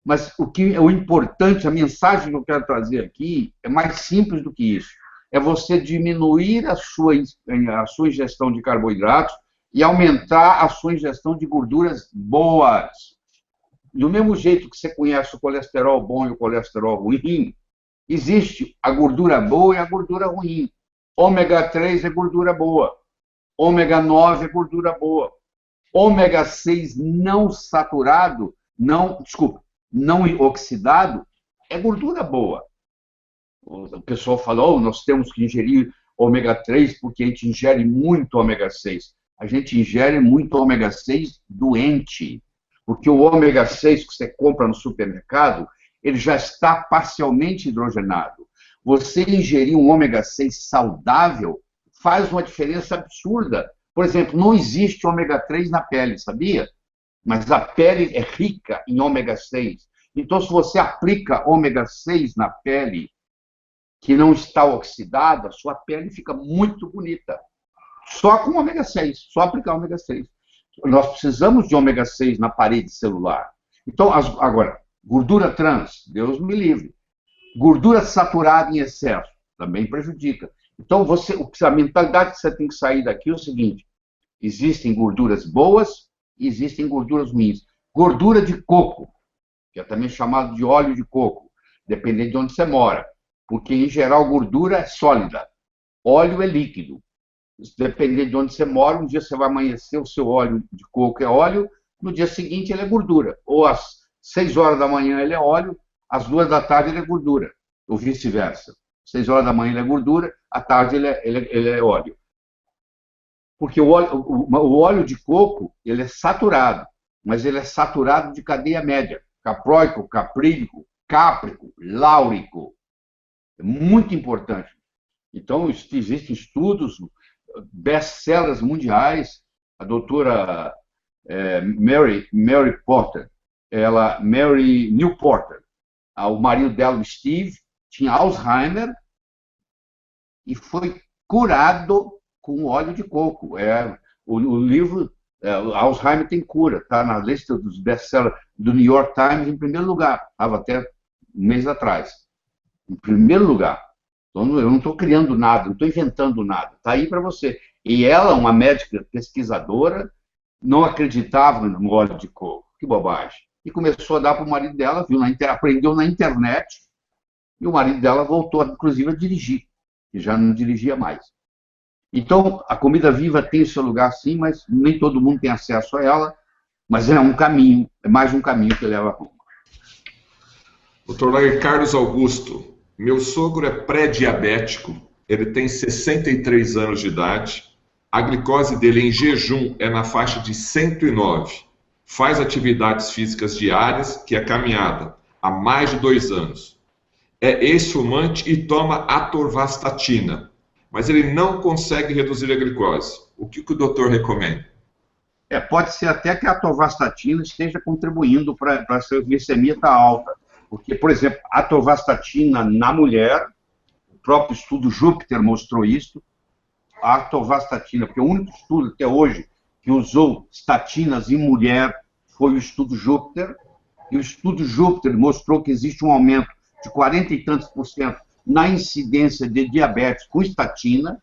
Mas o importante, a mensagem que eu quero trazer aqui é mais simples do que isso. É você diminuir a sua ingestão de carboidratos e aumentar a sua ingestão de gorduras boas. Do mesmo jeito que você conhece o colesterol bom e o colesterol ruim, existe a gordura boa e a gordura ruim. Ômega 3 é gordura boa. Ômega 9 é gordura boa. Ômega 6 não saturado, não oxidado, é gordura boa. O pessoal fala, nós temos que ingerir ômega 3 porque a gente ingere muito ômega 6. A gente ingere muito ômega 6 doente. Porque o ômega 6 que você compra no supermercado, ele já está parcialmente hidrogenado. Você ingerir um ômega 6 saudável faz uma diferença absurda. Por exemplo, não existe ômega 3 na pele, sabia? Mas a pele é rica em ômega 6. Então, se você aplica ômega 6 na pele, que não está oxidada, a sua pele fica muito bonita. Só com ômega 6, só aplicar ômega 6. Nós precisamos de ômega 6 na parede celular. Então, agora, gordura trans, Deus me livre. Gordura saturada em excesso, também prejudica. Então, a mentalidade que você tem que sair daqui é o seguinte: existem gorduras boas e existem gorduras ruins. Gordura de coco, que é também chamado de óleo de coco, dependendo de onde você mora. Porque, em geral, gordura é sólida, óleo é líquido. Dependendo de onde você mora, um dia você vai amanhecer, o seu óleo de coco é óleo, no dia seguinte ele é gordura. Ou às 6 horas da manhã ele é óleo, às 2 da tarde ele é gordura. Ou vice-versa. 6 horas da manhã ele é gordura, à tarde ele é óleo. Porque o óleo de coco ele é saturado, mas ele é saturado de cadeia média. Caproico, caprílico, cáprico, láurico. É muito importante. Então, existem estudos, best-sellers mundiais. A doutora Mary Porter, Mary New Porter, o marido dela, o Steve, tinha Alzheimer e foi curado com óleo de coco. O livro Alzheimer tem cura, está na lista dos best-sellers do New York Times em primeiro lugar. Estava até um mês atrás. Em primeiro lugar. Então, eu não estou criando nada, não estou inventando nada. Está aí para você. E ela, uma médica pesquisadora, não acreditava no óleo de coco. Que bobagem. E começou a dar para o marido dela, aprendeu na internet, e o marido dela voltou, inclusive, a dirigir, que já não dirigia mais. Então, a comida viva tem seu lugar, sim, mas nem todo mundo tem acesso a ela, mas é um caminho, é mais um caminho que leva a Roma. Dr. Carlos Augusto, meu sogro é pré-diabético, ele tem 63 anos de idade, a glicose dele em jejum é na faixa de 109, faz atividades físicas diárias, que é caminhada, há mais de 2 anos. É ex-fumante e toma atorvastatina, mas ele não consegue reduzir a glicose. O que o doutor recomenda? Pode ser até que a atorvastatina esteja contribuindo para a sua glicemia estar alta. Porque, por exemplo, a atorvastatina na mulher, o próprio estudo Júpiter mostrou isso, a atorvastatina, porque o único estudo até hoje que usou estatinas em mulher foi o estudo Júpiter, e o estudo Júpiter mostrou que existe um aumento de 40 e tantos % na incidência de diabetes com estatina.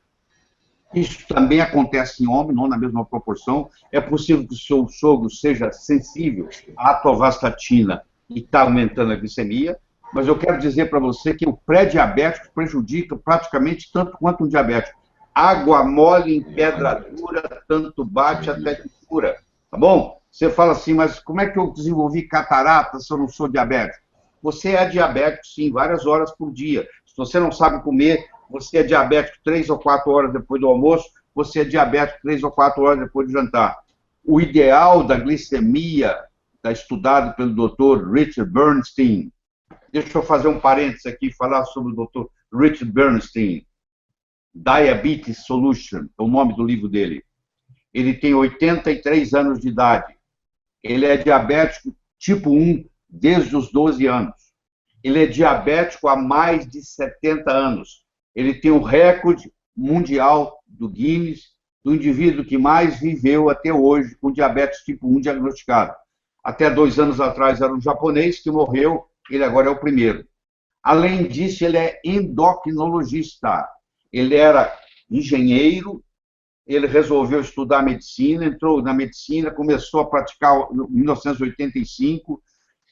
Isso também acontece em homem, não na mesma proporção. É possível que o seu sogro seja sensível à atorvastatina e está aumentando a glicemia, mas eu quero dizer para você que o pré-diabético prejudica praticamente tanto quanto um diabético. Água mole em pedra dura, tanto bate até que cura. Tá bom? Você fala assim, mas como é que eu desenvolvi catarata se eu não sou diabético? Você é diabético, sim, várias horas por dia. Se você não sabe comer, você é diabético 3 ou 4 horas depois do almoço, você é diabético 3 ou 4 horas depois do jantar. O ideal da glicemia está estudado pelo Dr. Richard Bernstein. Deixa eu fazer um parênteses aqui e falar sobre o Dr. Richard Bernstein. Diabetes Solution, é o nome do livro dele. Ele tem 83 anos de idade. Ele é diabético tipo 1 desde os 12 anos. Ele é diabético há mais de 70 anos. Ele tem o recorde mundial do Guinness do indivíduo que mais viveu até hoje com diabetes tipo 1 diagnosticado. Até 2 anos atrás era um japonês que morreu, ele agora é o primeiro. Além disso, ele é endocrinologista. Ele era engenheiro, ele resolveu estudar medicina, entrou na medicina, começou a praticar em 1985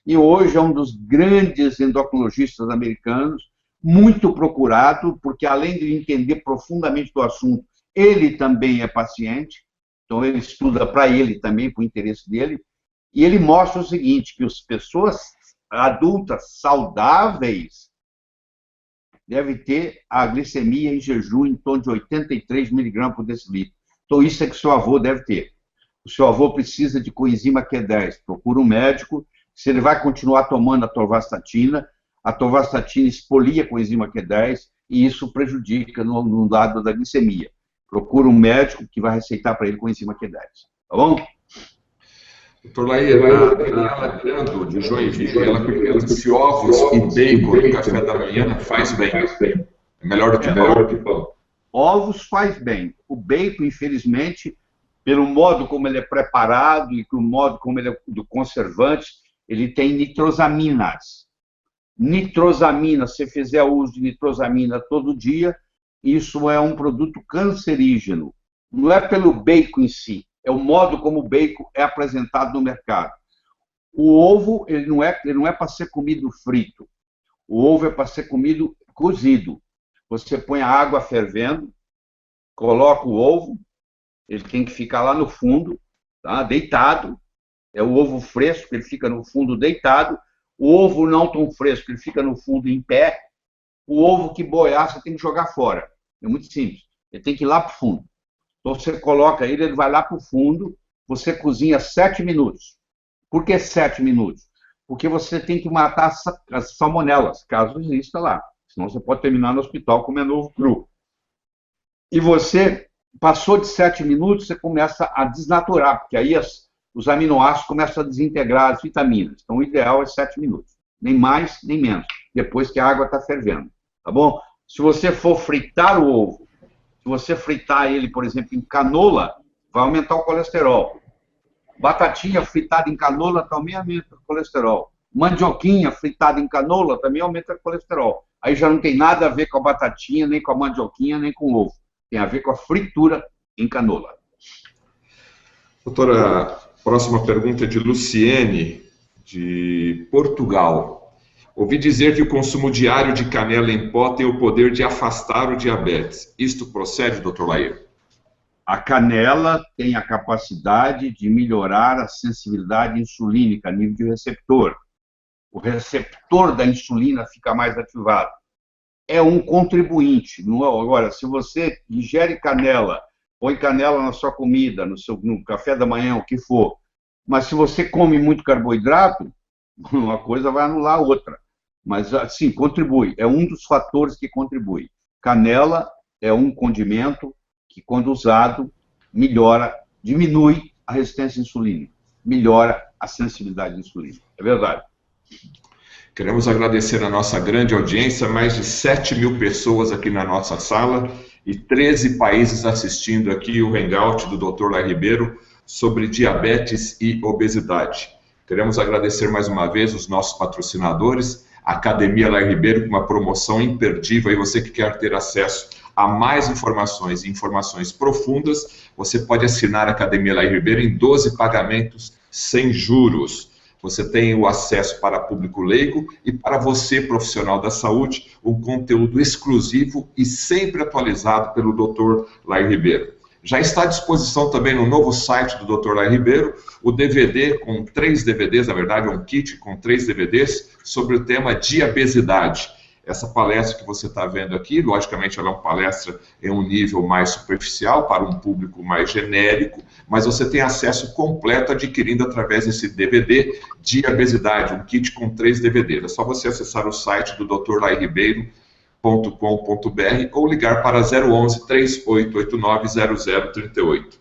e hoje é um dos grandes endocrinologistas americanos, muito procurado, porque além de entender profundamente do assunto, ele também é paciente, então ele estuda para ele também, para o interesse dele, e ele mostra o seguinte, que as pessoas adultas saudáveis devem ter a glicemia em jejum em torno de 83 miligramas por decilitro. Então isso é que o seu avô deve ter. O seu avô precisa de coenzima Q10, procura um médico, se ele vai continuar tomando a atorvastatina expolia a coenzima Q10 e isso prejudica no lado da glicemia. Procura um médico que vai receitar para ele coenzima Q10. Tá bom? Doutor Lair, a Daniela Grando, de Joinville, ela pergunta se ovos e bacon no café da manhã faz bem. É melhor do que pão. Ovos faz bem. O bacon, infelizmente, pelo modo como ele é preparado e pelo modo como ele é do conservante, ele tem nitrosaminas. Nitrosamina, se fizer uso de nitrosamina todo dia, isso é um produto cancerígeno. Não é pelo bacon em si, é o modo como o bacon é apresentado no mercado. O ovo, ele não é para ser comido frito. O ovo é para ser comido cozido. Você põe a água fervendo, coloca o ovo, ele tem que ficar lá no fundo, tá? Deitado. É o ovo fresco, ele fica no fundo deitado. O ovo não tão fresco, ele fica no fundo em pé. O ovo que boiar, você tem que jogar fora. É muito simples. Ele tem que ir lá para o fundo. Então, você coloca ele, ele vai lá para o fundo, você cozinha 7 minutos. Por que 7 minutos? Porque você tem que matar as salmonelas, caso exista lá. Senão você pode terminar no hospital comendo ovo cru. E você, passou de 7 minutos, você começa a desnaturar, porque aí os aminoácidos começam a desintegrar as vitaminas. Então, o ideal é 7 minutos. Nem mais, nem menos. Depois que a água está fervendo. Tá bom? Se você for fritar o ovo, se você fritar ele, por exemplo, em canola, vai aumentar o colesterol. Batatinha fritada em canola também aumenta o colesterol. Mandioquinha fritada em canola também aumenta o colesterol. Aí já não tem nada a ver com a batatinha, nem com a mandioquinha, nem com o ovo. Tem a ver com a fritura em canola. Doutora, a próxima pergunta é de Luciene, de Portugal. Ouvi dizer que o consumo diário de canela em pó tem o poder de afastar o diabetes. Isto procede, doutor Lair? A canela tem a capacidade de melhorar a sensibilidade insulínica a nível de receptor. O receptor da insulina fica mais ativado. É um contribuinte. Agora, se você ingere canela, põe canela na sua comida, no café da manhã, o que for, mas se você come muito carboidrato, uma coisa vai anular a outra. Mas, assim, contribui. É um dos fatores que contribui. Canela é um condimento que, quando usado, melhora, diminui a resistência insulínica, melhora a sensibilidade insulínica. É verdade. Queremos agradecer a nossa grande audiência, mais de 7.000 pessoas aqui na nossa sala e 13 países assistindo aqui o Hangout do Dr. Lair Ribeiro sobre diabetes e obesidade. Queremos agradecer mais uma vez os nossos patrocinadores, a Academia Lair Ribeiro, com uma promoção imperdível. E você que quer ter acesso a mais informações e informações profundas, você pode assinar a Academia Lair Ribeiro em 12 pagamentos sem juros. Você tem o acesso para público leigo e para você, profissional da saúde, um conteúdo exclusivo e sempre atualizado pelo Dr. Lair Ribeiro. Já está à disposição também no novo site do Dr. Lair Ribeiro, o DVD com 3 DVDs, na verdade é um kit com 3 DVDs, sobre o tema diabesidade. Essa palestra que você está vendo aqui, logicamente ela é uma palestra em um nível mais superficial, para um público mais genérico, mas você tem acesso completo adquirindo através desse DVD Diabesidade, um kit com 3 DVDs. É só você acessar o site do drlairribeiro.com.br ou ligar para 011 3889 0038.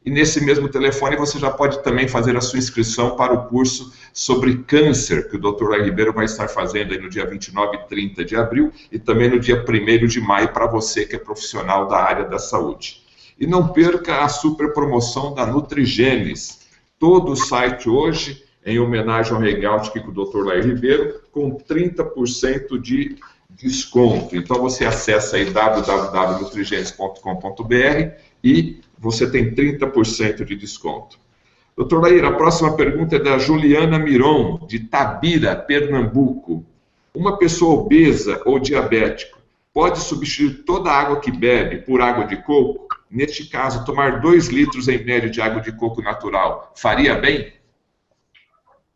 E nesse mesmo telefone você já pode também fazer a sua inscrição para o curso sobre câncer, que o Dr. Lai Ribeiro vai estar fazendo aí no dia 29 e 30 de abril e também no dia 1º de maio para você que é profissional da área da saúde. E não perca a super promoção da Nutrigenes. Todo o site hoje, em homenagem ao hangout aqui com o Dr. Lai Ribeiro, com 30% de desconto. Então você acessa aí www.nutrigenes.com.br e você tem 30% de desconto. Doutor Lair, a próxima pergunta é da Juliana Miron, de Tabira, Pernambuco. Uma pessoa obesa ou diabética pode substituir toda a água que bebe por água de coco? Neste caso, tomar 2 litros em média de água de coco natural faria bem?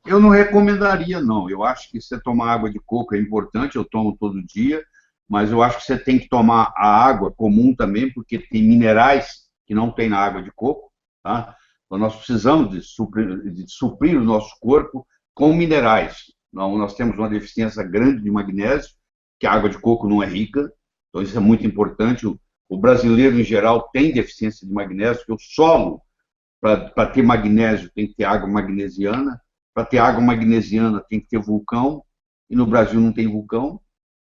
Eu não recomendaria, não. Eu acho que você tomar água de coco é importante, eu tomo todo dia, mas eu acho que você tem que tomar a água comum também, porque tem minerais que não tem na água de coco, tá? Então nós precisamos de suprir o nosso corpo com minerais. Nós temos uma deficiência grande de magnésio, que a água de coco não é rica, então isso é muito importante. O brasileiro, em geral, tem deficiência de magnésio, porque o solo, para ter magnésio, tem que ter água magnesiana. Para ter água magnesiana, tem que ter vulcão, e no Brasil não tem vulcão,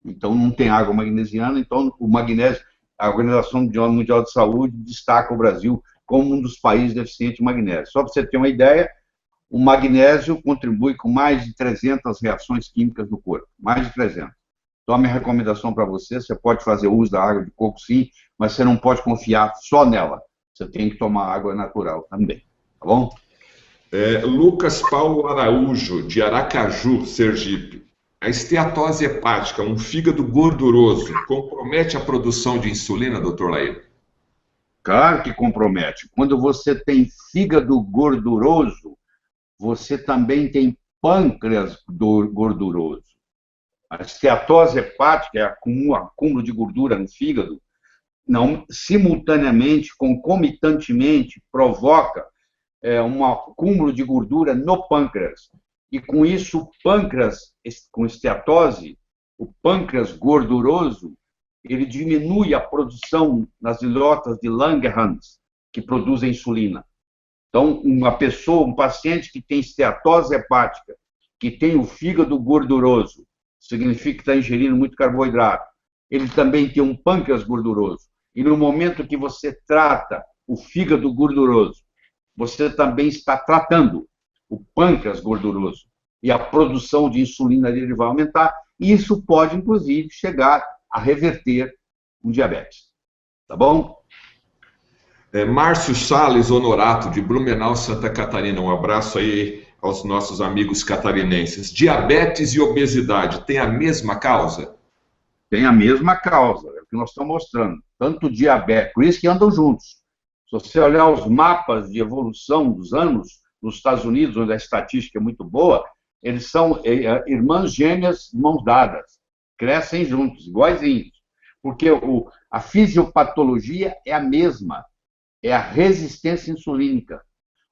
então não tem água magnesiana. Então, o magnésio, a Organização Mundial de Saúde destaca o Brasil como um dos países deficientes de magnésio. Só para você ter uma ideia, o magnésio contribui com mais de 300 reações químicas no corpo, mais de 300. Então, a minha recomendação para você pode fazer uso da água de coco, sim, mas você não pode confiar só nela. Você tem que tomar água natural também, tá bom? Lucas Paulo Araújo, de Aracaju, Sergipe. A esteatose hepática, um fígado gorduroso, compromete a produção de insulina, doutor Lair? Claro que compromete. Quando você tem fígado gorduroso, você também tem pâncreas gorduroso. A esteatose hepática é acúmulo de gordura no fígado, não simultaneamente, concomitantemente, provoca um acúmulo de gordura no pâncreas. E com isso, o pâncreas, com esteatose, o pâncreas gorduroso, ele diminui a produção nas islotas de Langerhans, que produzem insulina. Então, um paciente que tem esteatose hepática, que tem o fígado gorduroso, significa que está ingerindo muito carboidrato, ele também tem um pâncreas gorduroso. E no momento que você trata o fígado gorduroso, você também está tratando o pâncreas gorduroso. E a produção de insulina dele vai aumentar. E isso pode, inclusive, chegar a reverter um diabetes. Tá bom? Márcio Salles Honorato, de Blumenau, Santa Catarina. Um abraço aí aos nossos amigos catarinenses. Diabetes e obesidade têm a mesma causa? Tem a mesma causa. É o que nós estamos mostrando. Tanto diabetes, por isso que andam juntos. Se você olhar os mapas de evolução dos anos, nos Estados Unidos, onde a estatística é muito boa, eles são irmãs gêmeas, mãos dadas. Crescem juntos, iguaizinhos. Porque a fisiopatologia é a mesma. É a resistência insulínica.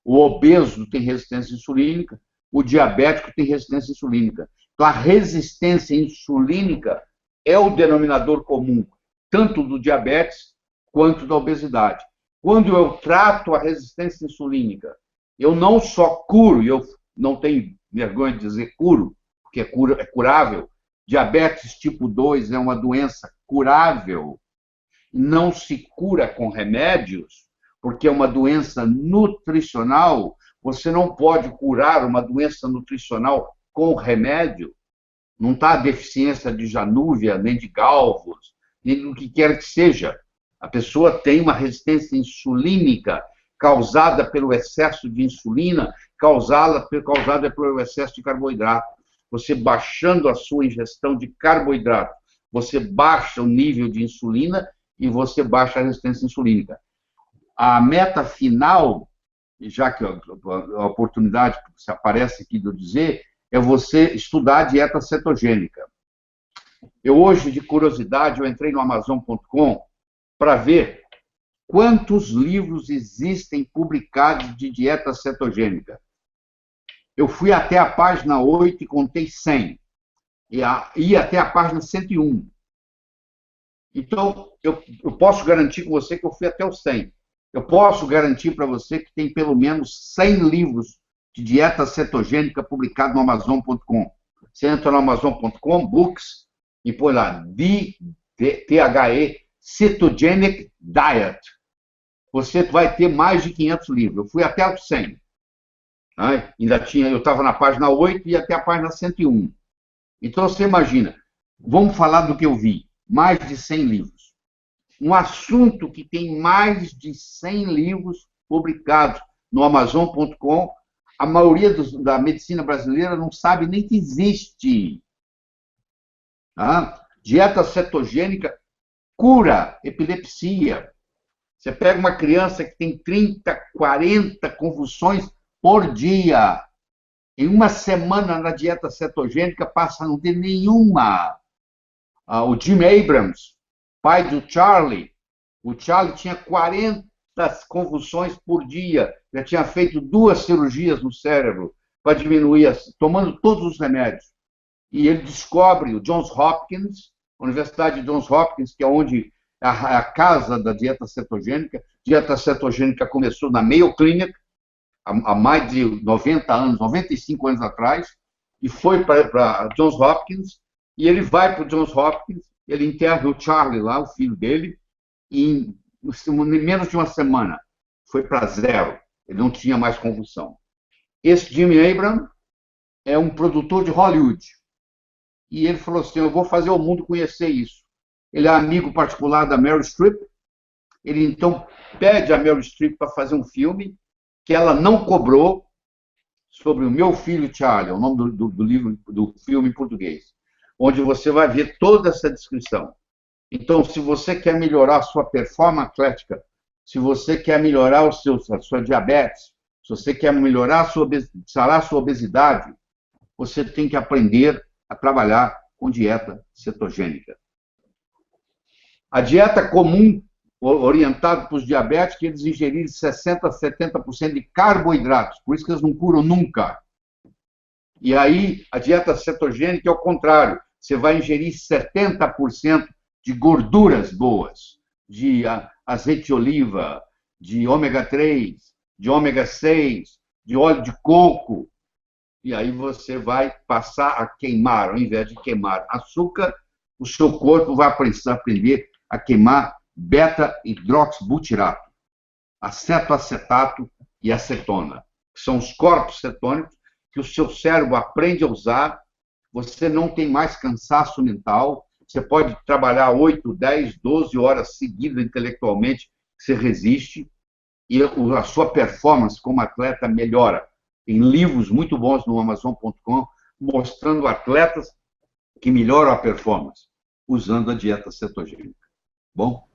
O obeso tem resistência insulínica, o diabético tem resistência insulínica. Então, a resistência insulínica é o denominador comum, tanto do diabetes quanto da obesidade. Quando eu trato a resistência insulínica, eu não só curo, e eu não tenho vergonha de dizer curo, porque é curável. Diabetes tipo 2 é uma doença curável. Não se cura com remédios, porque é uma doença nutricional. Você não pode curar uma doença nutricional com remédio. Não está a deficiência de Janúvia, nem de Galvos, nem do que quer que seja. A pessoa tem uma resistência insulínica causada pelo excesso de insulina, causada pelo excesso de carboidrato. Você baixando a sua ingestão de carboidrato, você baixa o nível de insulina e você baixa a resistência insulínica. A meta final, já que a oportunidade que se aparece aqui de eu dizer, é você estudar a dieta cetogênica. Eu hoje, de curiosidade, eu entrei no Amazon.com para ver quantos livros existem publicados de dieta cetogênica. Eu fui até a página 8 e contei 100. E até a página 101. Então, eu posso garantir com você que eu fui até o 100. Eu posso garantir para você que tem pelo menos 100 livros de dieta cetogênica publicados no Amazon.com. Você entra no Amazon.com, Books, e põe lá, THE, Cetogenic Diet. Você vai ter mais de 500 livros. Eu fui até os 100. Né? Eu estava na página 8 e até a página 101. Então, você imagina, vamos falar do que eu vi. Mais de 100 livros. Um assunto que tem mais de 100 livros publicados no Amazon.com, a maioria da medicina brasileira não sabe nem que existe. Dieta cetogênica cura epilepsia. Você pega uma criança que tem 30, 40 convulsões por dia. Em uma semana na dieta cetogênica passa a não ter nenhuma. O Jim Abrams, pai do Charlie, o Charlie tinha 40 convulsões por dia. Já tinha feito 2 cirurgias no cérebro para diminuir, tomando todos os remédios. E ele descobre o Johns Hopkins, a Universidade de Johns Hopkins, que é onde a casa da dieta cetogênica. A dieta cetogênica começou na Mayo Clinic, há mais de 90 anos, 95 anos atrás, e foi para Johns Hopkins, e ele vai para o Johns Hopkins, ele interna o Charlie lá, o filho dele, e em menos de uma semana foi para 0. Ele não tinha mais convulsão. Esse Jimmy Abrams é um produtor de Hollywood. E ele falou assim, eu vou fazer o mundo conhecer isso. Ele é amigo particular da Meryl Streep. Ele, então, pede a Meryl Streep para fazer um filme que ela não cobrou sobre o Meu Filho Charlie, é o nome do filme em português, onde você vai ver toda essa descrição. Então, se você quer melhorar a sua performance atlética, se você quer melhorar a sua diabetes, se você quer melhorar sarar a sua obesidade, você tem que aprender a trabalhar com dieta cetogênica. A dieta comum, orientada para os diabéticos, eles ingerirem 60% a 70% de carboidratos, por isso que eles não curam nunca. E aí, a dieta cetogênica é o contrário, você vai ingerir 70% de gorduras boas, de azeite de oliva, de ômega 3, de ômega 6, de óleo de coco. E aí você vai passar a queimar, ao invés de queimar açúcar, o seu corpo vai aprender a queimar beta-hidroxibutirato, acetoacetato e acetona, que são os corpos cetônicos que o seu cérebro aprende a usar. Você não tem mais cansaço mental, você pode trabalhar 8, 10, 12 horas seguidas intelectualmente, você resiste, e a sua performance como atleta melhora. Tem livros muito bons no Amazon.com mostrando atletas que melhoram a performance usando a dieta cetogênica. Bom?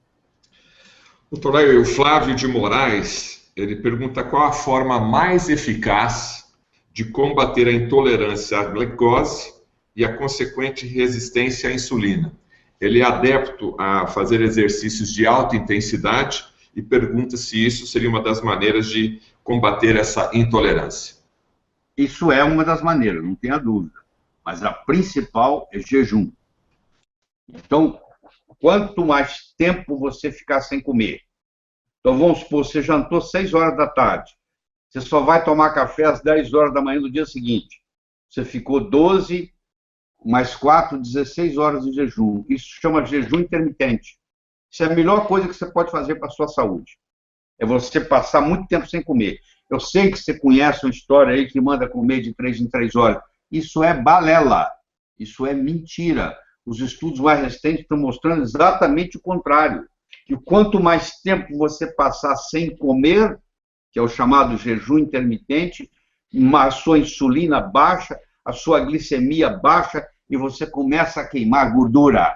Doutor Léo, o Flávio de Moraes, ele pergunta qual a forma mais eficaz de combater a intolerância à glicose e a consequente resistência à insulina. Ele é adepto a fazer exercícios de alta intensidade e pergunta se isso seria uma das maneiras de combater essa intolerância. Isso é uma das maneiras, não tenha dúvida. Mas a principal é jejum. Então, quanto mais tempo você ficar sem comer. Então, vamos supor, você jantou 6 horas da tarde. Você só vai tomar café às 10 horas da manhã do dia seguinte. Você ficou 12, mais 4, 16 horas de jejum. Isso chama jejum intermitente. Isso é a melhor coisa que você pode fazer para a sua saúde. É você passar muito tempo sem comer. Eu sei que você conhece uma história aí que manda comer de 3 em 3 horas. Isso é balela. Isso é mentira. Os estudos mais recentes estão mostrando exatamente o contrário. Que quanto mais tempo você passar sem comer, que é o chamado jejum intermitente, a sua insulina baixa, a sua glicemia baixa e você começa a queimar gordura.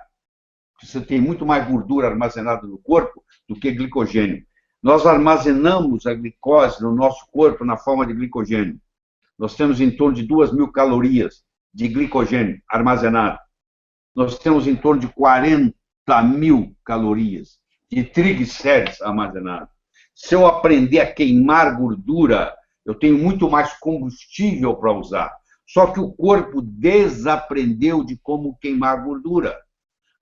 Você tem muito mais gordura armazenada no corpo do que glicogênio. Nós armazenamos a glicose no nosso corpo na forma de glicogênio. Nós temos em torno de 2.000 calorias de glicogênio armazenado. Nós temos em torno de 40.000 calorias de triglicéridos armazenados. Se eu aprender a queimar gordura, eu tenho muito mais combustível para usar. Só que o corpo desaprendeu de como queimar gordura.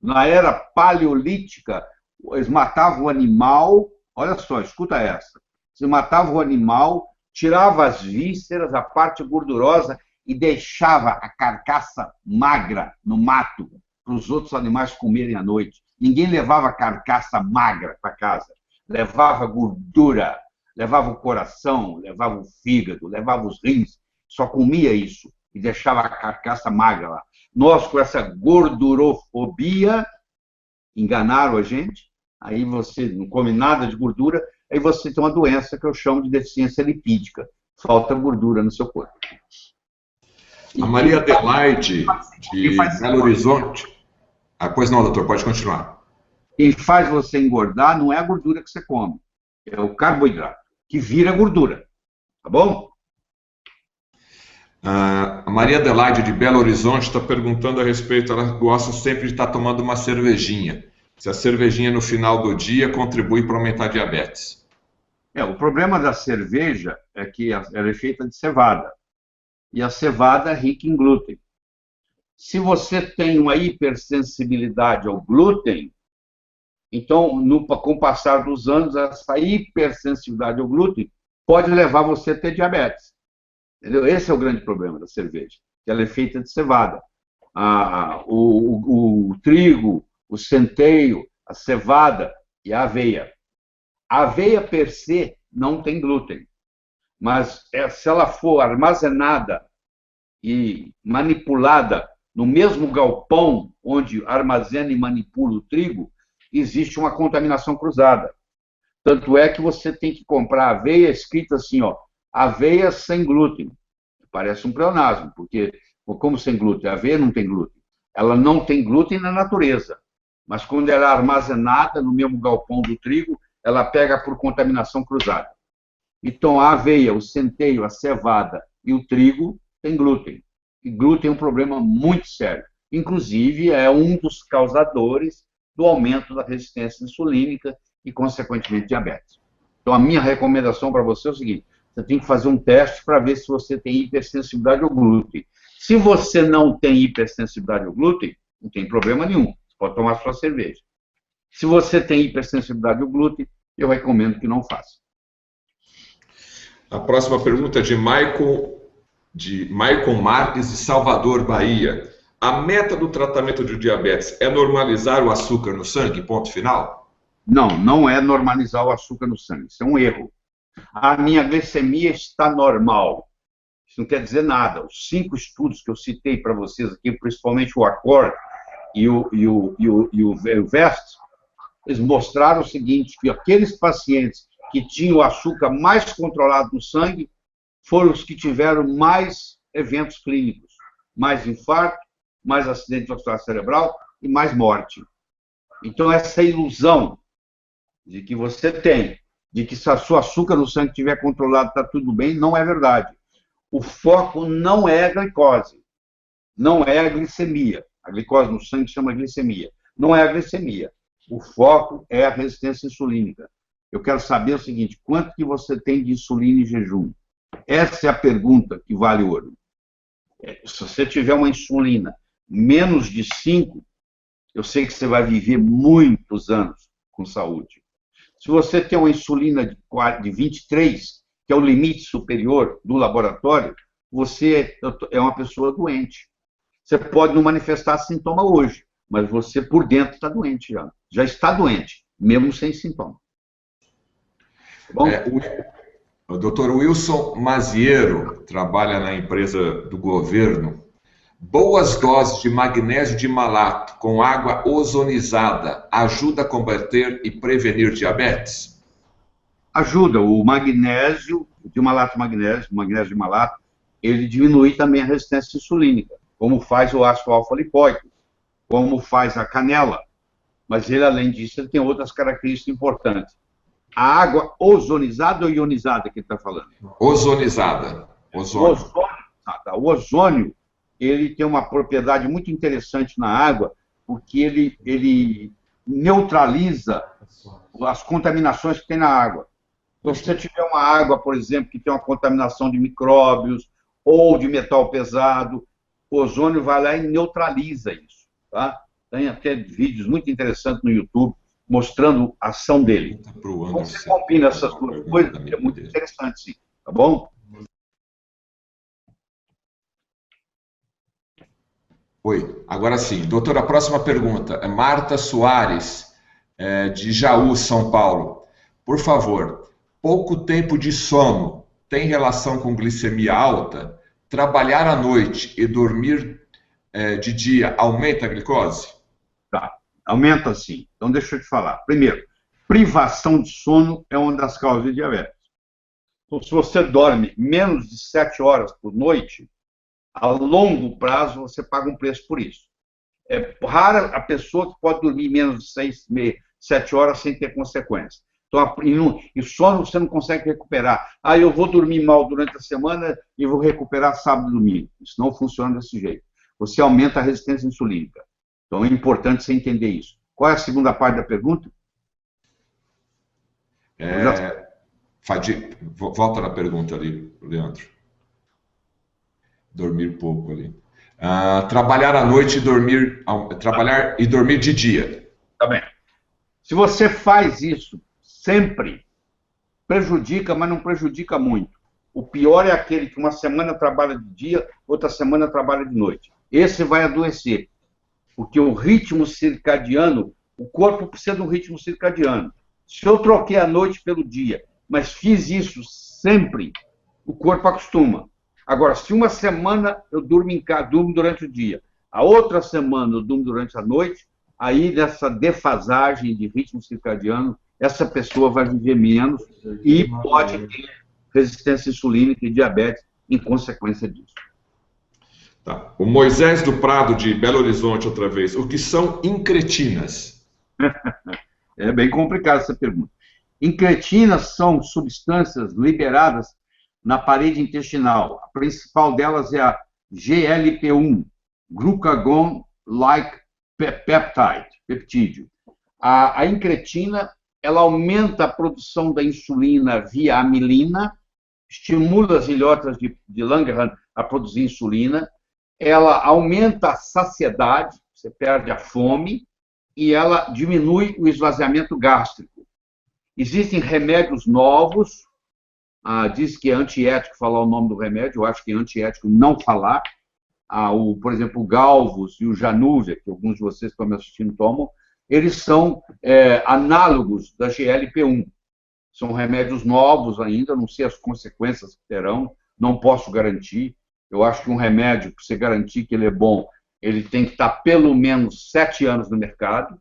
Na era paleolítica, eles matavam o animal, Olha só, escuta essa. Você matava o animal, tirava as vísceras, a parte gordurosa e deixava a carcaça magra no mato para os outros animais comerem à noite. Ninguém levava carcaça magra para casa. Levava gordura, levava o coração, levava o fígado, levava os rins. Só comia isso e deixava a carcaça magra lá. Nós, com essa gordurofobia, enganaram a gente. Aí você não come nada de gordura, aí você tem uma doença que eu chamo de deficiência lipídica. Falta gordura no seu corpo. A Maria Adelaide, de Belo Horizonte. Pois não, doutor, pode continuar. Quem faz você engordar não é a gordura que você come, é o carboidrato, que vira gordura. Tá bom? A Maria Adelaide, de Belo Horizonte, está perguntando a respeito, ela gosta sempre de estar tomando uma cervejinha. Se a cervejinha no final do dia contribui para aumentar a diabetes. O problema da cerveja é que ela é feita de cevada. E a cevada é rica em glúten. Se você tem uma hipersensibilidade ao glúten, então, com o passar dos anos, essa hipersensibilidade ao glúten pode levar você a ter diabetes. Entendeu? Esse é o grande problema da cerveja, que ela é feita de cevada. O trigo, o centeio, a cevada e a aveia. A aveia, per se, não tem glúten. Mas se ela for armazenada e manipulada no mesmo galpão onde armazena e manipula o trigo, existe uma contaminação cruzada. Tanto é que você tem que comprar aveia escrita assim, ó, aveia sem glúten. Parece um pleonasmo, porque como sem glúten? A aveia não tem glúten. Ela não tem glúten na natureza, mas quando ela é armazenada no mesmo galpão do trigo, ela pega por contaminação cruzada. Então, a aveia, o centeio, a cevada e o trigo têm glúten. E glúten é um problema muito sério. Inclusive, é um dos causadores do aumento da resistência insulínica e, consequentemente, diabetes. Então, a minha recomendação para você é o seguinte: você tem que fazer um teste para ver se você tem hipersensibilidade ao glúten. Se você não tem hipersensibilidade ao glúten, não tem problema nenhum. Você pode tomar sua cerveja. Se você tem hipersensibilidade ao glúten, eu recomendo que não faça. A próxima pergunta é de Maicon Marques, de Salvador, Bahia. A meta do tratamento de diabetes é normalizar o açúcar no sangue, ponto final? Não, não é normalizar o açúcar no sangue. Isso é um erro. A minha glicemia está normal. Isso não quer dizer nada. Os 5 estudos que eu citei para vocês aqui, principalmente o ACCORD e o VEST, eles mostraram o seguinte, que aqueles pacientes que tinham o açúcar mais controlado no sangue foram os que tiveram mais eventos clínicos, mais infarto, mais acidente vascular cerebral e mais morte. Então, essa ilusão de que você tem, de que se a sua açúcar no sangue estiver controlado, está tudo bem, não é verdade. O foco não é a glicose, não é a glicemia. A glicose no sangue chama glicemia. Não é a glicemia. O foco é a resistência insulínica. Eu quero saber o seguinte: quanto que você tem de insulina em jejum? Essa é a pergunta que vale ouro. Se você tiver uma insulina menos de 5, eu sei que você vai viver muitos anos com saúde. Se você tem uma insulina de 23, que é o limite superior do laboratório, você é uma pessoa doente. Você pode não manifestar sintoma hoje, mas você por dentro está doente já. Já está doente, mesmo sem sintoma. Bom? O Dr. Wilson Maziero trabalha na empresa do governo. Boas doses de magnésio de malato com água ozonizada ajuda a combater e prevenir diabetes? Ajuda. O magnésio de malato, magnésio de malato, ele diminui também a resistência insulínica, como faz o ácido alfa-lipoico, como faz a canela. Mas ele, além disso, ele tem outras características importantes. A água ozonizada ou ionizada que ele está falando? Ozonizada. O ozônio, ele tem uma propriedade muito interessante na água, porque ele neutraliza as contaminações que tem na água. Então, se você tiver uma água, por exemplo, que tem uma contaminação de micróbios ou de metal pesado, o ozônio vai lá e neutraliza isso. Tá? Tem até vídeos muito interessantes no YouTube mostrando a ação dele. Pro Quando você combina essas duas coisas, é muito interessante, sim. Tá bom? Oi, agora sim. Doutora, a próxima pergunta é Marta Soares, de Jaú, São Paulo. Por favor, pouco tempo de sono tem relação com glicemia alta? Trabalhar à noite e dormir de dia aumenta a glicose? Tá, aumenta sim. Então, deixa eu te falar. Primeiro, privação de sono é uma das causas de diabetes. Então, se você dorme menos de 7 horas por noite, a longo prazo você paga um preço por isso. É rara a pessoa que pode dormir menos de 6, 7 horas sem ter consequências. Então, e sono você não consegue recuperar. Ah, eu vou dormir mal durante a semana e vou recuperar sábado e domingo. Isso não funciona desse jeito. Você aumenta a resistência insulínica. Então, é importante você entender isso. Qual é a segunda parte da pergunta? Volta na pergunta ali, Leandro. Dormir pouco ali. Trabalhar à noite e trabalhar e dormir de dia. Tá bem. Se você faz isso sempre, prejudica, mas não prejudica muito. O pior é aquele que uma semana trabalha de dia, outra semana trabalha de noite. Esse vai adoecer, porque o ritmo circadiano, o corpo precisa de um ritmo circadiano. Se eu troquei a noite pelo dia, mas fiz isso sempre, o corpo acostuma. Agora, se uma semana eu durmo em casa, durmo durante o dia, a outra semana eu durmo durante a noite, aí nessa defasagem de ritmo circadiano, essa pessoa vai viver menos e pode ter resistência insulínica e diabetes em consequência disso. Tá. O Moisés do Prado, de Belo Horizonte, outra vez. O que são incretinas? É bem complicada essa pergunta. Incretinas são substâncias liberadas na parede intestinal. A principal delas é a GLP-1, Glucagon-like peptídeo. A incretina, ela aumenta a produção da insulina via amilina, estimula as ilhotas de Langerhans a produzir insulina, ela aumenta a saciedade, você perde a fome, e ela diminui o esvaziamento gástrico. Existem remédios novos, diz que é antiético falar o nome do remédio, eu acho que é antiético não falar. Por exemplo, o Galvus e o Januvia, que alguns de vocês que estão me assistindo tomam, eles são análogos da GLP-1. São remédios novos ainda, não sei as consequências que terão, não posso garantir. Eu acho que um remédio, para você garantir que ele é bom, ele tem que estar pelo menos 7 anos no mercado,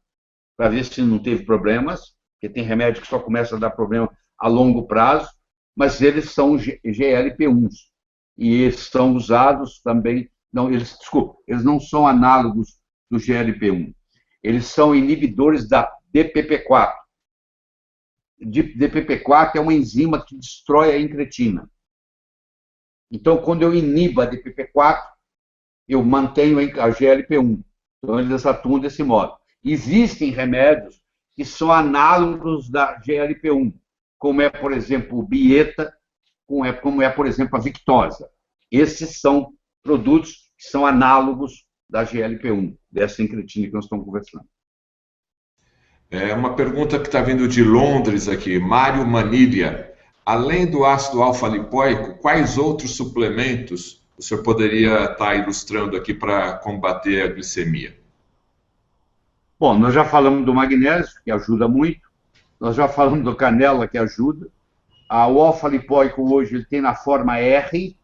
para ver se não teve problemas, porque tem remédio que só começa a dar problema a longo prazo, mas eles são GLP-1s. E eles são usados também... eles não são análogos do GLP-1. Eles são inibidores da DPP-4. DPP-4 é uma enzima que destrói a incretina. Então, quando eu inibo a DPP-4, eu mantenho a GLP-1. Então, eles atuam desse modo. Existem remédios que são análogos da GLP-1, como é, por exemplo, o Bieta, como é, por exemplo, a Victoza. Esses são produtos que são análogos da GLP-1, dessa incretina que nós estamos conversando. É uma pergunta que está vindo de Londres aqui, Mário Manilha. Além do ácido alfa-lipoico, quais outros suplementos o senhor poderia estar ilustrando aqui para combater a glicemia? Bom, nós já falamos do magnésio, que ajuda muito. Nós já falamos do canela, que ajuda. O alfa-lipoico hoje ele tem na forma R,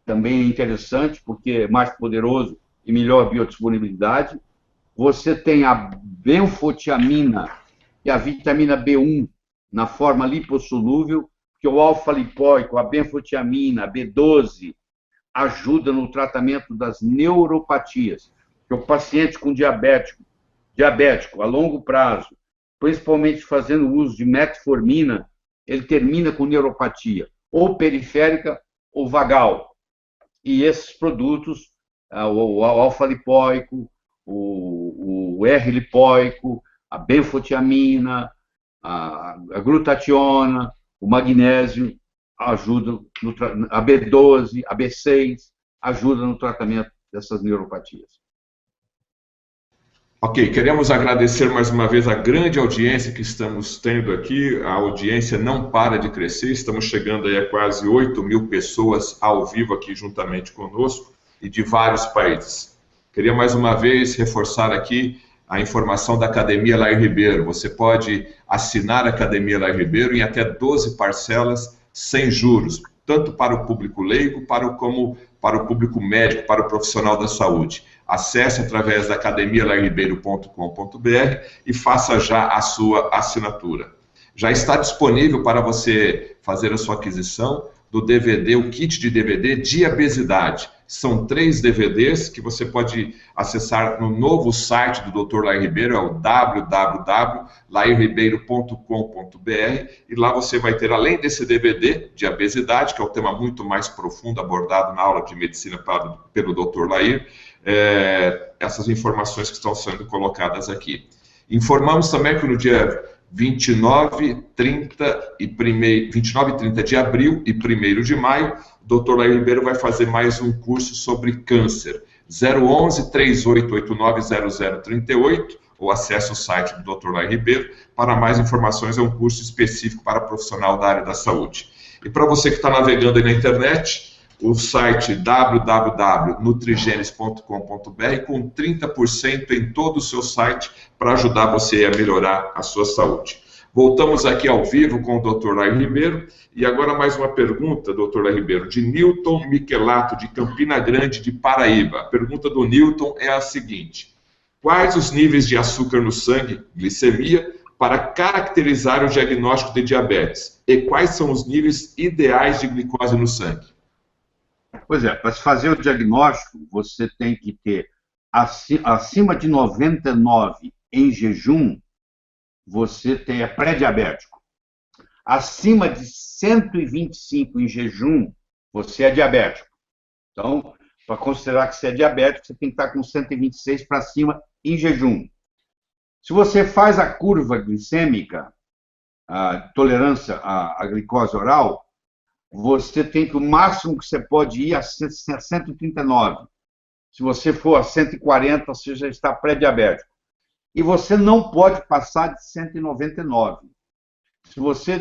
também é interessante, porque é mais poderoso e melhor biodisponibilidade. Você tem a benfotiamina e a vitamina B1 na forma lipossolúvel, que o alfa-lipoico, a benfotiamina, a B12, ajuda no tratamento das neuropatias. Que o paciente com diabético a longo prazo, principalmente fazendo uso de metformina, ele termina com neuropatia, ou periférica ou vagal. E esses produtos, o alfa-lipoico, o R-lipoico, a benfotiamina, a glutationa, o magnésio, ajudam, a B12, a B6, ajuda no tratamento dessas neuropatias. Ok, queremos agradecer mais uma vez a grande audiência que estamos tendo aqui. A audiência não para de crescer, estamos chegando aí a quase 8.000 pessoas ao vivo aqui juntamente conosco e de vários países. Queria mais uma vez reforçar aqui a informação da Academia Lair Ribeiro. Você pode assinar a Academia Lair Ribeiro em até 12 parcelas sem juros, tanto para o público leigo como para o público médico, para o profissional da saúde. Acesse através da academialairribeiro.com.br e faça já a sua assinatura. Já está disponível para você fazer a sua aquisição do DVD, o kit de DVD Diabesidade. São 3 DVDs que você pode acessar no novo site do Dr. Lair Ribeiro, é o www.lairribeiro.com.br, e lá você vai ter, além desse DVD, Diabesidade, que é um tema muito mais profundo abordado na aula de medicina pelo Dr. Lair, essas informações que estão sendo colocadas aqui. Informamos também que no dia 29, 30 e 30 de abril e 1º de maio, o Dr. Lair Ribeiro vai fazer mais um curso sobre câncer. 011-3889-0038, ou acesse o site do Dr. Lair Ribeiro. Para mais informações, é um curso específico para profissional da área da saúde. E para você que está navegando aí na internet, o site www.nutrigenes.com.br com 30% em todo o seu site para ajudar você a melhorar a sua saúde. Voltamos aqui ao vivo com o Dr. Lair Ribeiro. E agora mais uma pergunta, Dr. Lair Ribeiro, de Newton Michelato, de Campina Grande, de Paraíba. A pergunta do Newton é a seguinte: quais os níveis de açúcar no sangue, glicemia, para caracterizar o diagnóstico de diabetes? E quais são os níveis ideais de glicose no sangue? Pois é, para se fazer o diagnóstico, você tem que ter acima de 99 em jejum, você é pré-diabético. Acima de 125 em jejum, você é diabético. Então, para considerar que você é diabético, você tem que estar com 126 para cima em jejum. Se você faz a curva glicêmica, a tolerância à glicose oral, você tem que o máximo que você pode ir a 139. Se você for a 140, você já está pré-diabético. E você não pode passar de 199. Se você,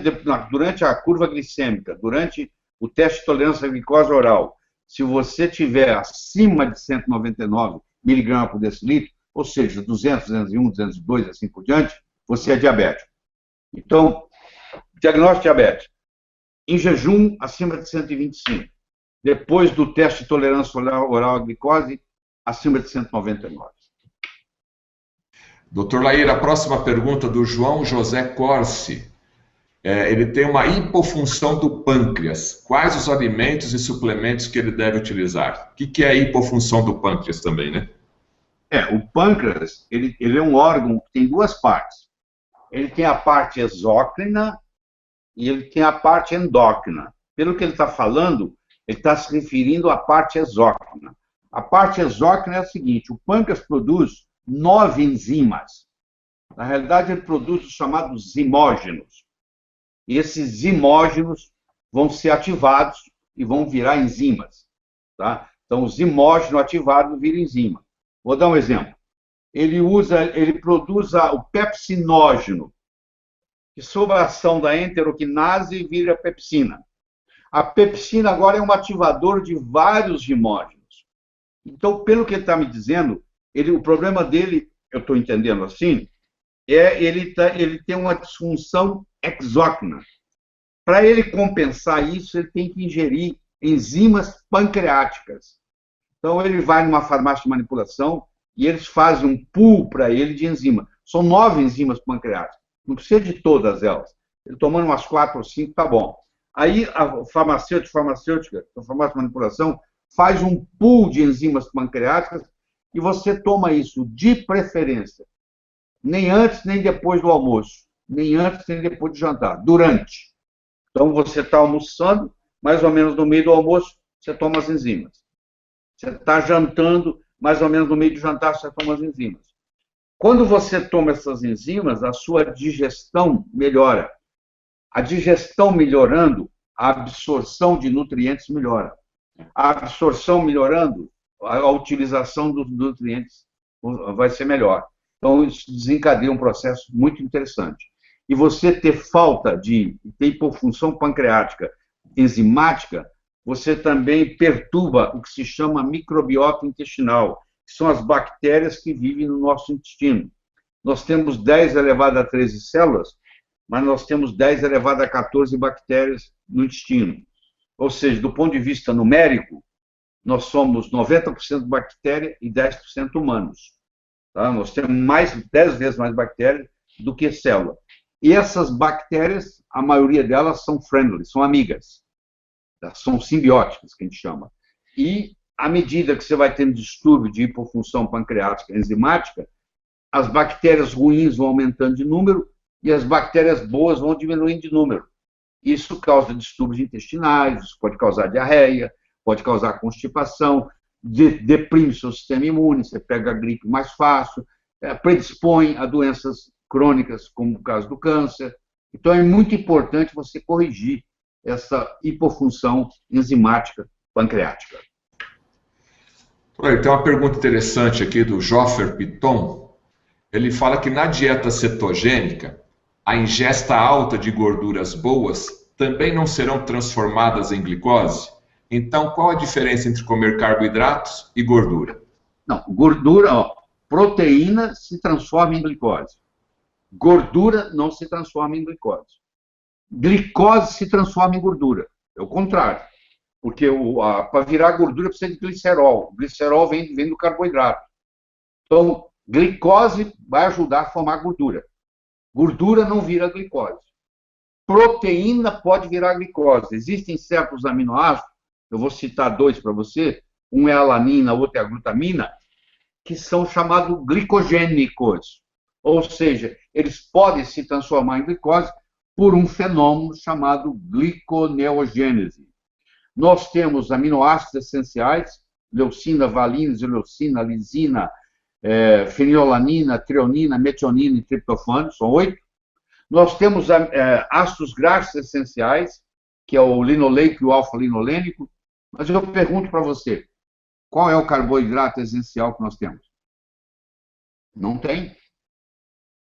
durante a curva glicêmica, durante o teste de tolerância à glicose oral, se você tiver acima de 199 miligramas por decilitro, ou seja, 200, 201, 202, assim por diante, você é diabético. Então, diagnóstico de diabetes. Em jejum, acima de 125. Depois do teste de tolerância oral à glicose, acima de 199. Dr. Lair, a próxima pergunta do João José Corsi. Ele tem uma hipofunção do pâncreas. Quais os alimentos e suplementos que ele deve utilizar? O que é a hipofunção do pâncreas também, né? O pâncreas, ele é um órgão que tem 2 partes. Ele tem a parte exócrina e ele tem a parte endócrina. Pelo que ele está falando, ele está se referindo à parte exócrina. A parte exócrina é a seguinte: o pâncreas produz 9 enzimas. Na realidade, ele produz os chamados zimógenos. E esses zimógenos vão ser ativados e vão virar enzimas. Tá? Então, o zimógeno ativado vira enzima. Vou dar um exemplo. Ele produz o pepsinógeno, que sob a ação da enteroquinase vira pepsina. A pepsina agora é um ativador de vários zimógenos. Então, pelo que ele está me dizendo, o problema dele, eu estou entendendo assim, ele tem uma disfunção exócrina. Para ele compensar isso, ele tem que ingerir enzimas pancreáticas. Então, ele vai numa farmácia de manipulação e eles fazem um pool para ele de enzima. São 9 enzimas pancreáticas. Não precisa de todas elas. Ele tomando umas 4 ou 5, tá bom. Aí a farmacêutica, a farmácia de manipulação, faz um pool de enzimas pancreáticas e você toma isso de preferência. Nem antes, nem depois do almoço. Nem antes, nem depois do jantar. Durante. Então, você está almoçando, mais ou menos no meio do almoço, você toma as enzimas. Você está jantando, mais ou menos no meio do jantar, você toma as enzimas. Quando você toma essas enzimas, a sua digestão melhora. A digestão melhorando, a absorção de nutrientes melhora. A absorção melhorando, a utilização dos nutrientes vai ser melhor. Então, isso desencadeia um processo muito interessante. E você ter falta de hipofunção pancreática enzimática, você também perturba o que se chama microbiota intestinal, que são as bactérias que vivem no nosso intestino. Nós temos 10 elevado a 13 células, mas nós temos 10 elevado a 14 bactérias no intestino. Ou seja, do ponto de vista numérico, nós somos 90% bactéria e 10% humanos. Tá? Nós temos 10 vezes mais bactérias do que célula. E essas bactérias, a maioria delas são friendly, são amigas. Tá? São simbióticas, que a gente chama. E, à medida que você vai tendo distúrbio de hipofunção pancreática enzimática, as bactérias ruins vão aumentando de número e as bactérias boas vão diminuindo de número. Isso causa distúrbios intestinais, isso pode causar diarreia, pode causar constipação, deprime seu sistema imune, você pega a gripe mais fácil, predispõe a doenças crônicas, como o caso do câncer. Então, é muito importante você corrigir essa hipofunção enzimática pancreática. Tem uma pergunta interessante aqui do Joffer Piton. Ele fala que na dieta cetogênica, a ingesta alta de gorduras boas também não serão transformadas em glicose? Então, qual a diferença entre comer carboidratos e gordura? Não, gordura, proteína se transforma em glicose. Gordura não se transforma em glicose. Glicose se transforma em gordura. É o contrário. Porque para virar gordura precisa de glicerol. O glicerol vem do carboidrato. Então, glicose vai ajudar a formar gordura. Gordura não vira glicose. Proteína pode virar glicose. Existem certos aminoácidos, eu vou citar 2 para você, um é a alanina, outro é a glutamina, que são chamados glicogênicos. Ou seja, eles podem se transformar em glicose por um fenômeno chamado gliconeogênese. Nós temos aminoácidos essenciais, leucina, valina, isoleucina, lisina, fenilalanina, treonina, metionina e triptofano, são 8. Nós temos ácidos graxos essenciais, que é o linoleico e o alfa-linolênico. Mas eu pergunto para você, qual é o carboidrato essencial que nós temos? Não tem.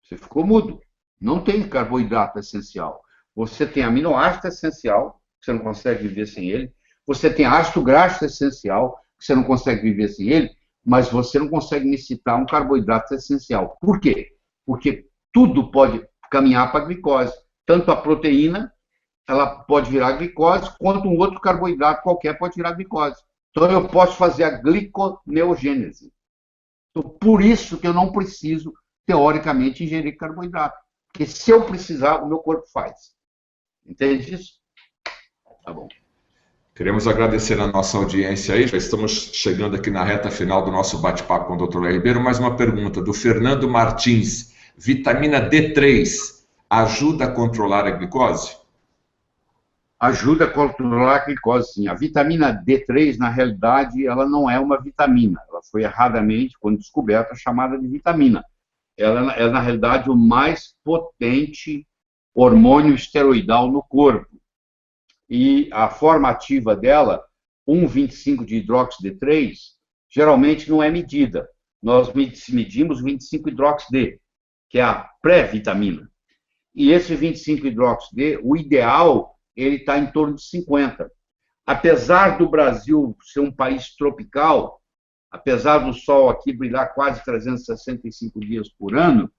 Você ficou mudo. Não tem carboidrato essencial. Você tem aminoácido essencial, que você não consegue viver sem ele. Você tem ácido graxo essencial, que você não consegue viver sem ele, mas você não consegue me citar um carboidrato essencial. Por quê? Porque tudo pode caminhar para a glicose. Tanto a proteína, ela pode virar glicose, quanto um outro carboidrato qualquer pode virar glicose. Então, eu posso fazer a gliconeogênese. Então, por isso que eu não preciso, teoricamente, ingerir carboidrato. Porque se eu precisar, o meu corpo faz. Entende isso? Tá bom. Queremos agradecer a nossa audiência aí. Já estamos chegando aqui na reta final do nosso bate-papo com o Dr. Léo Ribeiro. Mais uma pergunta do Fernando Martins. Vitamina D3 ajuda a controlar a glicose? Ajuda a controlar a glicose, sim. A vitamina D3, na realidade, ela não é uma vitamina. Ela foi erradamente, quando descoberta, chamada de vitamina. Ela é, na realidade, o mais potente hormônio esteroidal no corpo. E a forma ativa dela, 1,25 de hidroxi-D3, geralmente não é medida. Nós medimos 25-hidroxi-D, que é a pré-vitamina. E esse 25-hidroxi-D, o ideal, ele está em torno de 50. Apesar do Brasil ser um país tropical, apesar do sol aqui brilhar quase 365 dias por ano,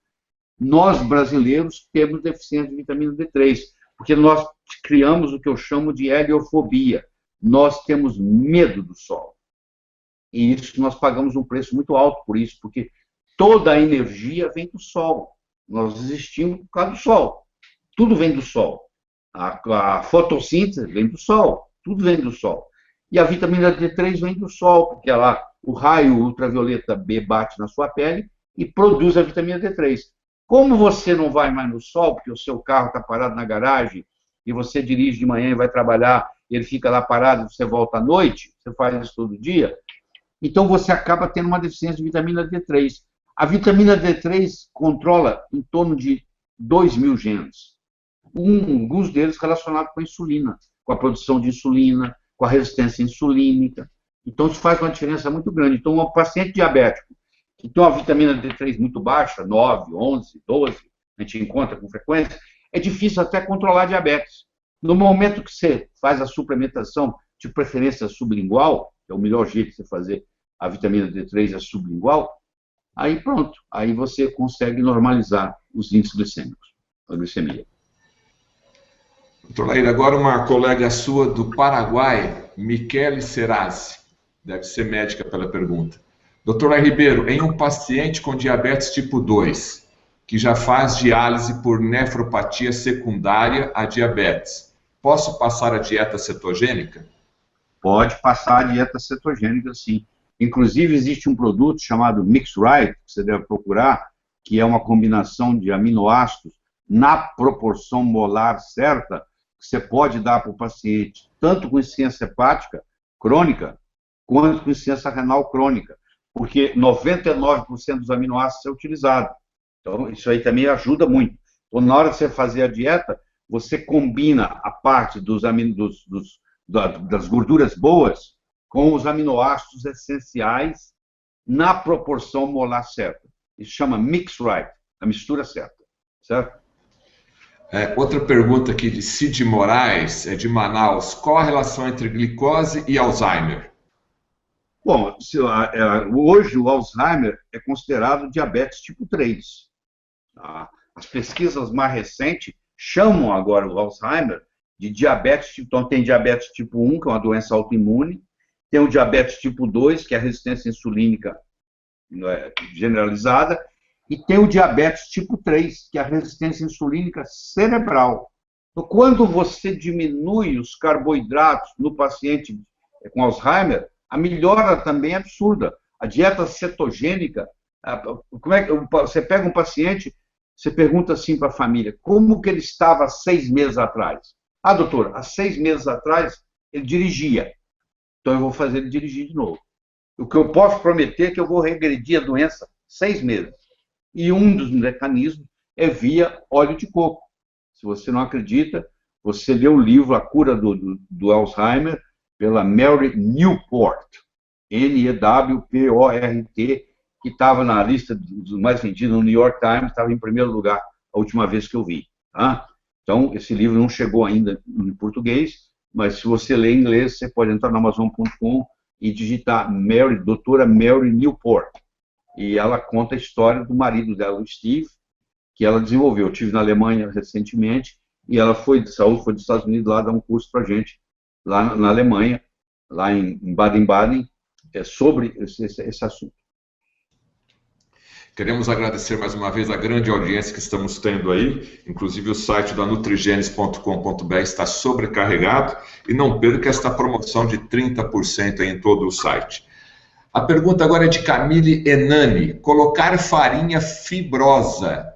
nós brasileiros temos deficiência de vitamina D3, porque nós criamos o que eu chamo de heliofobia. Nós temos medo do sol. E isso nós pagamos um preço muito alto por isso, porque toda a energia vem do sol. Nós existimos por causa do sol. Tudo vem do sol. A fotossíntese vem do sol. Tudo vem do sol. E a vitamina D3 vem do sol, porque lá o raio ultravioleta B bate na sua pele e produz a vitamina D3. Como você não vai mais no sol, porque o seu carro está parado na garagem, e você dirige de manhã e vai trabalhar, ele fica lá parado, você volta à noite, você faz isso todo dia, então você acaba tendo uma deficiência de vitamina D3. A vitamina D3 controla em torno de 2.000 genes. Alguns deles relacionados com a insulina, com a produção de insulina, com a resistência insulínica. Então, isso faz uma diferença muito grande. Então, um paciente diabético que tem uma vitamina D3 muito baixa, 9, 11, 12, a gente encontra com frequência, é difícil até controlar a diabetes. No momento que você faz a suplementação, de preferência sublingual, que é o melhor jeito de você fazer a vitamina D3 é sublingual, aí pronto, aí você consegue normalizar os índices glicêmicos, a glicemia. Doutor Laír, agora uma colega sua do Paraguai, Michele Serazzi, deve ser médica pela pergunta. Doutor Laír Ribeiro, em um paciente com diabetes tipo 2, que já faz diálise por nefropatia secundária à diabetes, posso passar a dieta cetogênica? Pode passar a dieta cetogênica, sim. Inclusive, existe um produto chamado Mix-Right, que você deve procurar, que é uma combinação de aminoácidos na proporção molar certa, que você pode dar para o paciente, tanto com insuficiência hepática crônica, quanto com insuficiência renal crônica, porque 99% dos aminoácidos é utilizado. Então, isso aí também ajuda muito. Então, na hora de você fazer a dieta, você combina a parte das gorduras boas com os aminoácidos essenciais na proporção molar certa. Isso chama Mix-Right, a mistura certa, certo? Outra pergunta aqui de Cid Moraes, de Manaus. Qual a relação entre glicose e Alzheimer? Bom, hoje o Alzheimer é considerado diabetes tipo 3. As pesquisas mais recentes chamam agora o Alzheimer de diabetes, então tem diabetes tipo 1, que é uma doença autoimune, tem o diabetes tipo 2, que é a resistência insulínica generalizada, e tem o diabetes tipo 3, que é a resistência insulínica cerebral. Então, quando você diminui os carboidratos no paciente com Alzheimer, a melhora também é absurda. A dieta cetogênica, você pega um paciente, você pergunta assim para a família, como que ele estava há 6 meses atrás? Ah, doutor, há 6 meses atrás ele dirigia. Então eu vou fazer ele dirigir de novo. O que eu posso prometer é que eu vou regredir a doença 6 meses. E um dos mecanismos é via óleo de coco. Se você não acredita, você lê o livro A Cura do Alzheimer, pela Mary Newport, Newport, que estava na lista dos mais vendidos no New York Times, estava em primeiro lugar a última vez que eu vi. Tá? Então, esse livro não chegou ainda em português, mas se você ler em inglês, você pode entrar no Amazon.com e digitar doutora Mary Newport. E ela conta a história do marido dela, o Steve, que ela desenvolveu. Eu estive na Alemanha recentemente, e ela foi de saúde, foi dos Estados Unidos lá dar um curso para a gente, lá na Alemanha, lá em Baden-Baden, sobre esse assunto. Queremos agradecer mais uma vez a grande audiência que estamos tendo aí, inclusive o site da nutrigenes.com.br está sobrecarregado, e não perca esta promoção de 30% em todo o site. A pergunta agora é de Camille Enani. Colocar farinha fibrosa,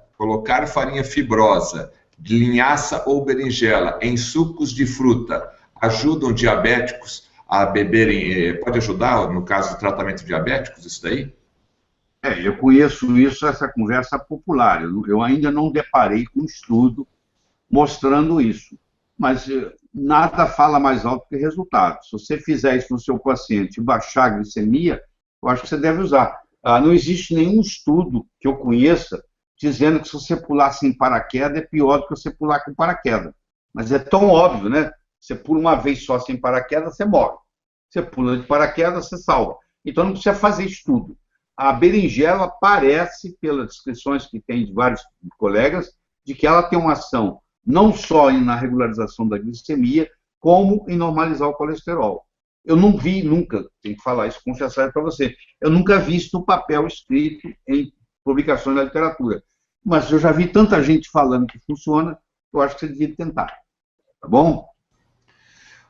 de linhaça ou berinjela em sucos de fruta, ajudam diabéticos a beberem, pode ajudar no caso do tratamento de diabéticos, isso daí? Eu conheço isso, essa conversa popular. Eu ainda não deparei com um estudo mostrando isso. Mas nada fala mais alto que resultado. Se você fizer isso no seu paciente e baixar a glicemia, eu acho que você deve usar. Não existe nenhum estudo que eu conheça dizendo que se você pular sem paraquedas é pior do que você pular com paraquedas. Mas é tão óbvio, né? Você pula uma vez só sem paraquedas, você morre. Você pula de paraquedas, você salva. Então não precisa fazer estudo. A berinjela parece, pelas descrições que tem de vários colegas, de que ela tem uma ação não só na regularização da glicemia, como em normalizar o colesterol. Eu não vi nunca, tenho que falar isso com sinceridade para você, eu nunca vi isso no papel escrito em publicações da literatura. Mas eu já vi tanta gente falando que funciona, eu acho que você devia tentar. Tá bom?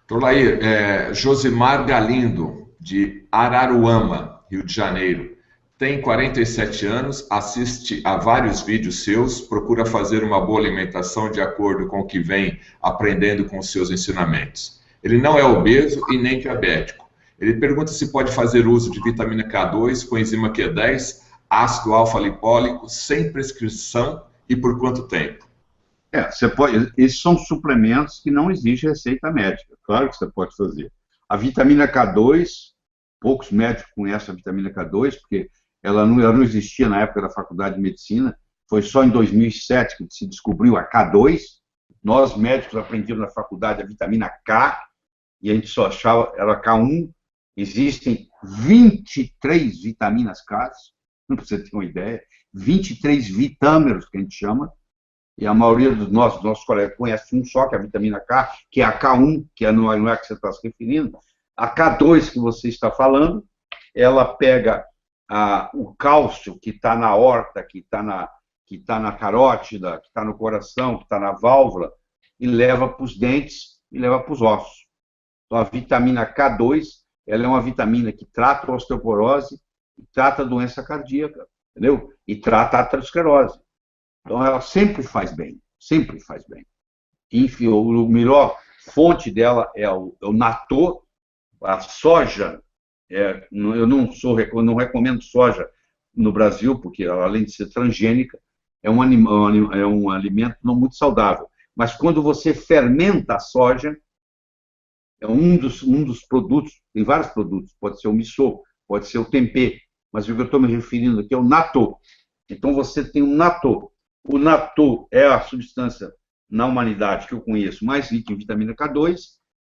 Doutor Laír, Josimar Galindo, de Araruama, Rio de Janeiro. Tem 47 anos, assiste a vários vídeos seus, procura fazer uma boa alimentação de acordo com o que vem aprendendo com os seus ensinamentos. Ele não é obeso e nem diabético. Ele pergunta se pode fazer uso de vitamina K2, coenzima Q10, ácido alfa-lipólico, sem prescrição e por quanto tempo? Você pode, esses são suplementos que não exige receita médica. Claro que você pode fazer. A vitamina K2, poucos médicos conhecem a vitamina K2, porque ela não existia na época da Faculdade de Medicina, foi só em 2007 que se descobriu a K2. Nós, médicos, aprendíamos na faculdade a vitamina K, e a gente só achava, era K1. Existem 23 vitaminas K, não precisa ter uma ideia, 23 vitâmeros, que a gente chama, e a maioria dos nossos colegas conhece um só, que é a vitamina K, que é a K1, que não é a que você está se referindo. A K2 que você está falando, ela pega o cálcio que está na horta, que está na carótida, que está no coração, que está na válvula, e leva para os dentes e leva para os ossos. Então, a vitamina K2, ela é uma vitamina que trata a osteoporose, trata a doença cardíaca, entendeu? E trata a aterosclerose. Então, ela sempre faz bem, sempre faz bem. Enfim, a melhor fonte dela é o natô, a soja. Eu não recomendo soja no Brasil, porque ela, além de ser transgênica, é um alimento não muito saudável. Mas quando você fermenta a soja, é um dos produtos, tem vários produtos, pode ser o miso, pode ser o tempê, mas o que eu estou me referindo aqui é o natô. Então você tem o natô. O natô é a substância na humanidade que eu conheço mais rica em vitamina K2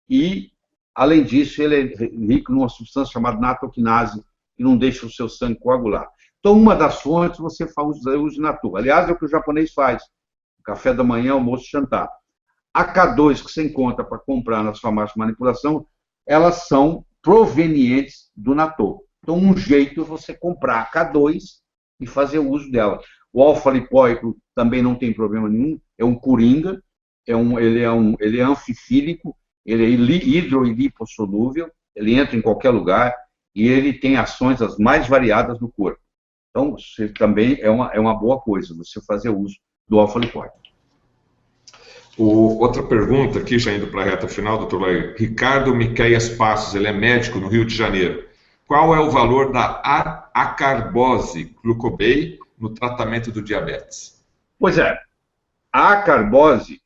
e, além disso, ele é rico numa substância chamada natoquinase, que não deixa o seu sangue coagular. Então, uma das fontes você usa o natô. Aliás, é o que o japonês faz. Café da manhã, almoço e jantar. A K2 que você encontra para comprar nas farmácias de manipulação, elas são provenientes do natô. Então, um jeito é você comprar a K2 e fazer o uso dela. O alfa-lipóico também não tem problema nenhum, é um coringa, ele é anfifílico, ele é hidro e lipossolúvel, ele entra em qualquer lugar e ele tem ações as mais variadas no corpo. Então, também é uma boa coisa você fazer uso do alfa-lipóico. Outra pergunta aqui, já indo para a reta final, doutor Lair. Ricardo Miqueias Passos, ele é médico no Rio de Janeiro. Qual é o valor da acarbose glucobay no tratamento do diabetes? Pois é, a acarbose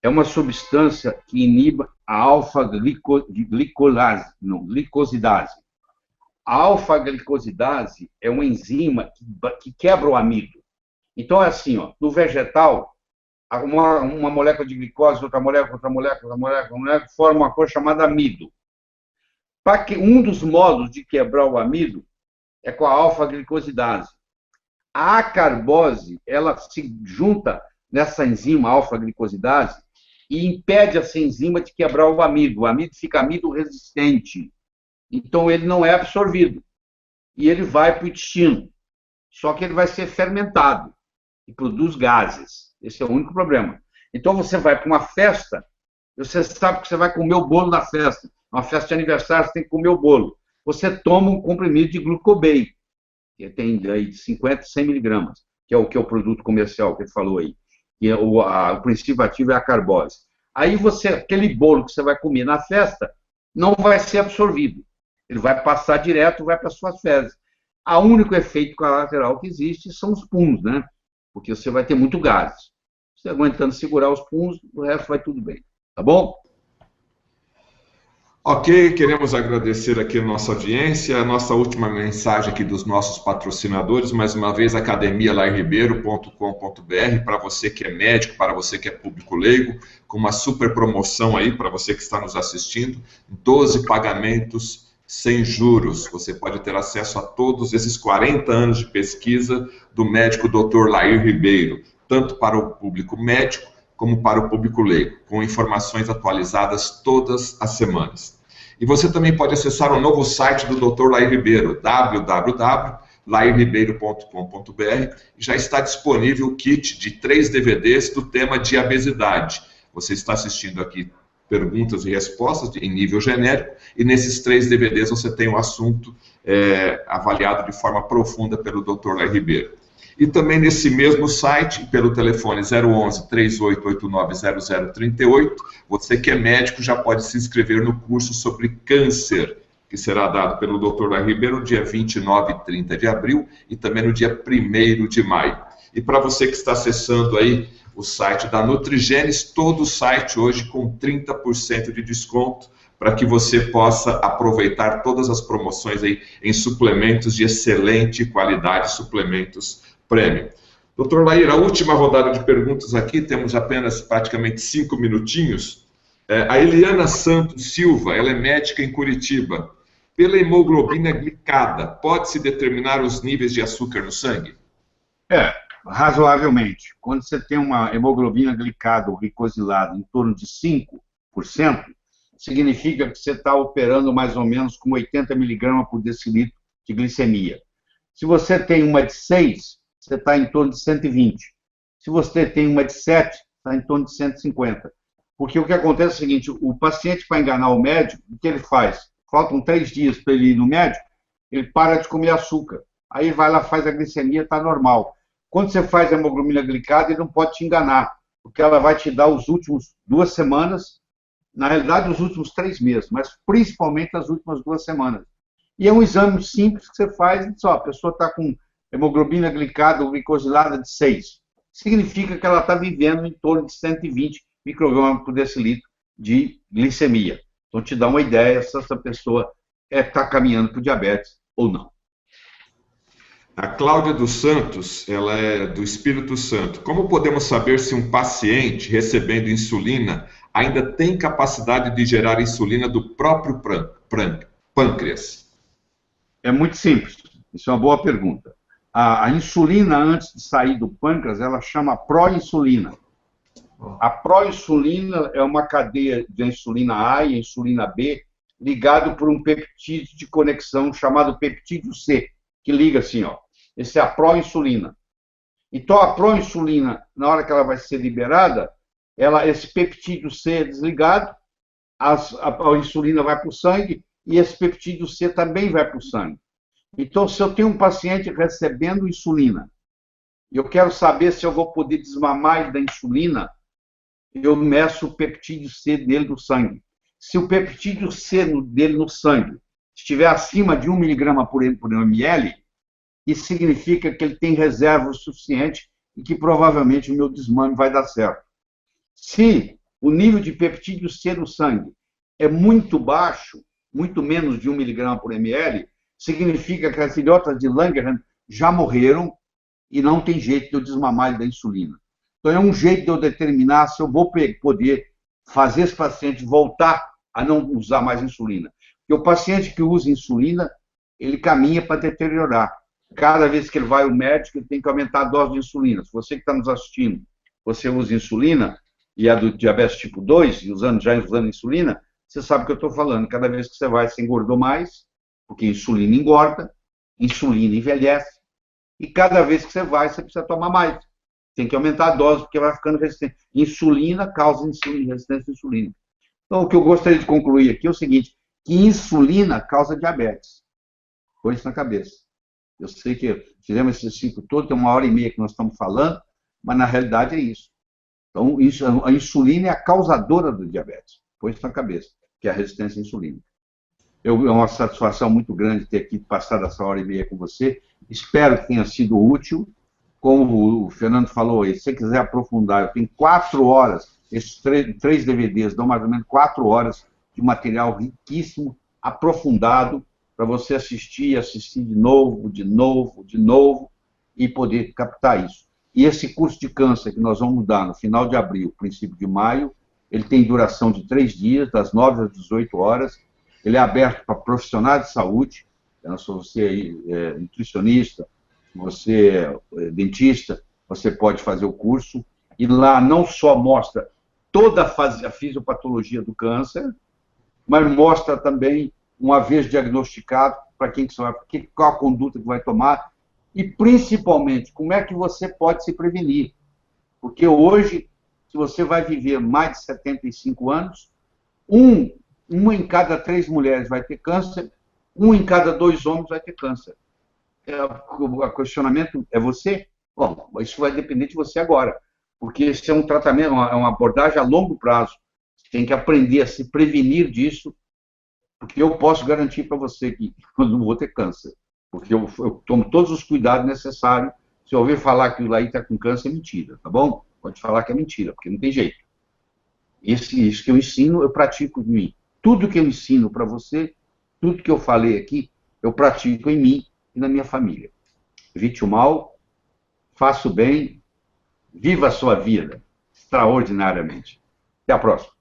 é uma substância que inibe a alfa-glicosidase. A alfa-glicosidase é uma enzima que quebra o amido. Então, é assim, no vegetal, uma molécula de glicose, outra molécula, forma uma coisa chamada amido. Um dos modos de quebrar o amido é com a alfa-glicosidase. A acarbose, ela se junta nessa enzima alfa-glicosidase e impede essa enzima de quebrar o amido. O amido fica amido resistente. Então, ele não é absorvido. E ele vai para o intestino. Só que ele vai ser fermentado e produz gases. Esse é o único problema. Então, você vai para uma festa, você sabe que você vai comer o bolo na festa. Uma festa de aniversário, você tem que comer o bolo. Você toma um comprimido de glucobay, que tem aí de 50 a 100 miligramas, que é o produto comercial que ele falou aí. E o princípio ativo é a carbose. Aí aquele bolo que você vai comer na festa não vai ser absorvido. Ele vai passar direto, vai para as suas fezes. O único efeito colateral que existe são os puns, né? Porque você vai ter muito gases. Você aguentando segurar os puns, o resto vai tudo bem. Tá bom? Ok, queremos agradecer aqui a nossa audiência, a nossa última mensagem aqui dos nossos patrocinadores, mais uma vez, academialairribeiro.com.br, para você que é médico, para você que é público leigo, com uma super promoção aí, para você que está nos assistindo, 12 pagamentos sem juros. Você pode ter acesso a todos esses 40 anos de pesquisa do médico Dr. Lair Ribeiro, tanto para o público médico, como para o público leigo, com informações atualizadas todas as semanas. E você também pode acessar o novo site do Dr. Lair Ribeiro, www.lairribeiro.com.br. Já está disponível o kit de 3 DVDs do tema diabesidade. Você está assistindo aqui perguntas e respostas em nível genérico, e nesses 3 DVDs você tem o assunto avaliado de forma profunda pelo Dr. Lair Ribeiro. E também nesse mesmo site, pelo telefone 011-3889-0038, você que é médico já pode se inscrever no curso sobre câncer, que será dado pelo Dr. Lair Ribeiro no dia 29 e 30 de abril e também no dia 1º de maio. E para você que está acessando aí o site da Nutrigenes, todo o site hoje com 30% de desconto para que você possa aproveitar todas as promoções aí em suplementos de excelente qualidade, suplementos premium. Doutor Lair, a última rodada de perguntas aqui, temos apenas praticamente 5 minutinhos. A Eliana Santos Silva, ela é médica em Curitiba. Pela hemoglobina glicada, pode-se determinar os níveis de açúcar no sangue? Razoavelmente. Quando você tem uma hemoglobina glicada ou glicosilada em torno de 5%, significa que você está operando mais ou menos com 80 miligramas por decilitro de glicemia. Se você tem uma de 6, você está em torno de 120. Se você tem uma de 7, está em torno de 150. Porque o que acontece é o seguinte, o paciente, para enganar o médico, o que ele faz? Faltam 3 dias para ele ir no médico, ele para de comer açúcar. Aí vai lá, faz a glicemia, está normal. Quando você faz a hemoglobina glicada, ele não pode te enganar, porque ela vai te dar os últimos 2 semanas, na realidade, os últimos 3 meses, mas principalmente as últimas 2 semanas. E é um exame simples que você faz e diz, ó, a pessoa está com hemoglobina glicada ou glicosilada de 6. Significa que ela está vivendo em torno de 120 microgramas por decilitro de glicemia. Então, te dá uma ideia se essa pessoa está caminhando para o diabetes ou não. A Cláudia dos Santos, ela é do Espírito Santo. Como podemos saber se um paciente recebendo insulina ainda tem capacidade de gerar insulina do próprio pâncreas? É muito simples. Isso é uma boa pergunta. A insulina, antes de sair do pâncreas, ela chama proinsulina. A proinsulina é uma cadeia de insulina A e insulina B ligado por um peptídeo de conexão chamado peptídeo C, que liga assim, ó. Essa é a proinsulina. Então, a proinsulina, na hora que ela vai ser liberada, esse peptídeo C é desligado, a insulina vai para o sangue e esse peptídeo C também vai para o sangue. Então, se eu tenho um paciente recebendo insulina e eu quero saber se eu vou poder desmamar da insulina, eu meço o peptídeo C dele no sangue. Se o peptídeo C dele no sangue estiver acima de 1 miligrama por ml, isso significa que ele tem reserva o suficiente e que provavelmente o meu desmame vai dar certo. Se o nível de peptídeo C no sangue é muito baixo, muito menos de 1 miligrama por ml, significa que as filhotas de Langerhans já morreram e não tem jeito de eu desmamar da insulina. Então, é um jeito de eu determinar se eu vou poder fazer esse paciente voltar a não usar mais insulina. Porque o paciente que usa insulina, ele caminha para deteriorar. Cada vez que ele vai ao médico, ele tem que aumentar a dose de insulina. Se você que está nos assistindo, você usa insulina, e é do diabetes tipo 2, e já usando insulina, você sabe o que eu estou falando. Cada vez que você vai, você engordou mais, porque insulina engorda, insulina envelhece, e cada vez que você vai, você precisa tomar mais. Tem que aumentar a dose, porque vai ficando resistente. Insulina causa resistência à insulina. Então, o que eu gostaria de concluir aqui é o seguinte, que insulina causa diabetes. Põe isso na cabeça. Eu sei que fizemos esse ciclo todo, tem 1h30 que nós estamos falando, mas na realidade é isso. Então, a insulina é a causadora do diabetes. Põe isso na cabeça, que é a resistência à insulina. É uma satisfação muito grande ter aqui passado essa 1h30 com você. Espero que tenha sido útil. Como o Fernando falou, se você quiser aprofundar, eu tenho 4 horas, esses 3 DVDs dão mais ou menos 4 horas de material riquíssimo, aprofundado, para você assistir de novo, e poder captar isso. E esse curso de câncer que nós vamos dar no final de abril, princípio de maio, ele tem duração de 3 dias, das 9 às 18 horas, ele é aberto para profissionais de saúde, então, se você é nutricionista, se você é dentista, você pode fazer o curso, e lá não só mostra toda a fisiopatologia do câncer, mas mostra também, uma vez diagnosticado, para quem que você vai, qual a conduta que vai tomar, e principalmente, como é que você pode se prevenir. Porque hoje, se você vai viver mais de 75 anos, uma em cada 3 mulheres vai ter câncer, 1 em cada 2 homens vai ter câncer. O questionamento é você? Bom, isso vai depender de você agora, porque esse é um tratamento, é uma abordagem a longo prazo. Você tem que aprender a se prevenir disso, porque eu posso garantir para você que eu não vou ter câncer, porque eu tomo todos os cuidados necessários. Se eu ouvir falar que o Laí está com câncer, é mentira, tá bom? Pode falar que é mentira, porque não tem jeito. Isso que eu ensino, eu pratico em mim. Tudo que eu ensino para você, tudo que eu falei aqui, eu pratico em mim e na minha família. Evite o mal, faça o bem, viva a sua vida extraordinariamente. Até a próxima.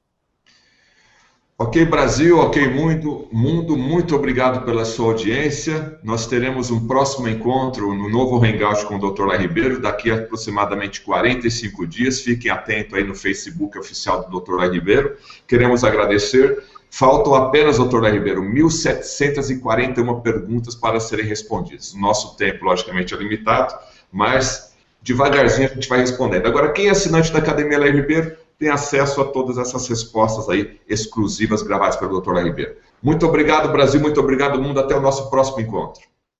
Ok, Brasil, ok, mundo, muito obrigado pela sua audiência. Nós teremos um próximo encontro no novo Hangout com o Dr. Lai Ribeiro, daqui a aproximadamente 45 dias. Fiquem atentos aí no Facebook oficial do Dr. Lai Ribeiro. Queremos agradecer. Faltam apenas, Dr. Lai Ribeiro, 1.741 perguntas para serem respondidas. O nosso tempo, logicamente, é limitado, mas devagarzinho a gente vai respondendo. Agora, quem é assinante da Academia Lai Ribeiro tem acesso a todas essas respostas aí exclusivas gravadas pelo Dr. Lai Ribeiro. Muito obrigado, Brasil, muito obrigado, mundo. Até o nosso próximo encontro.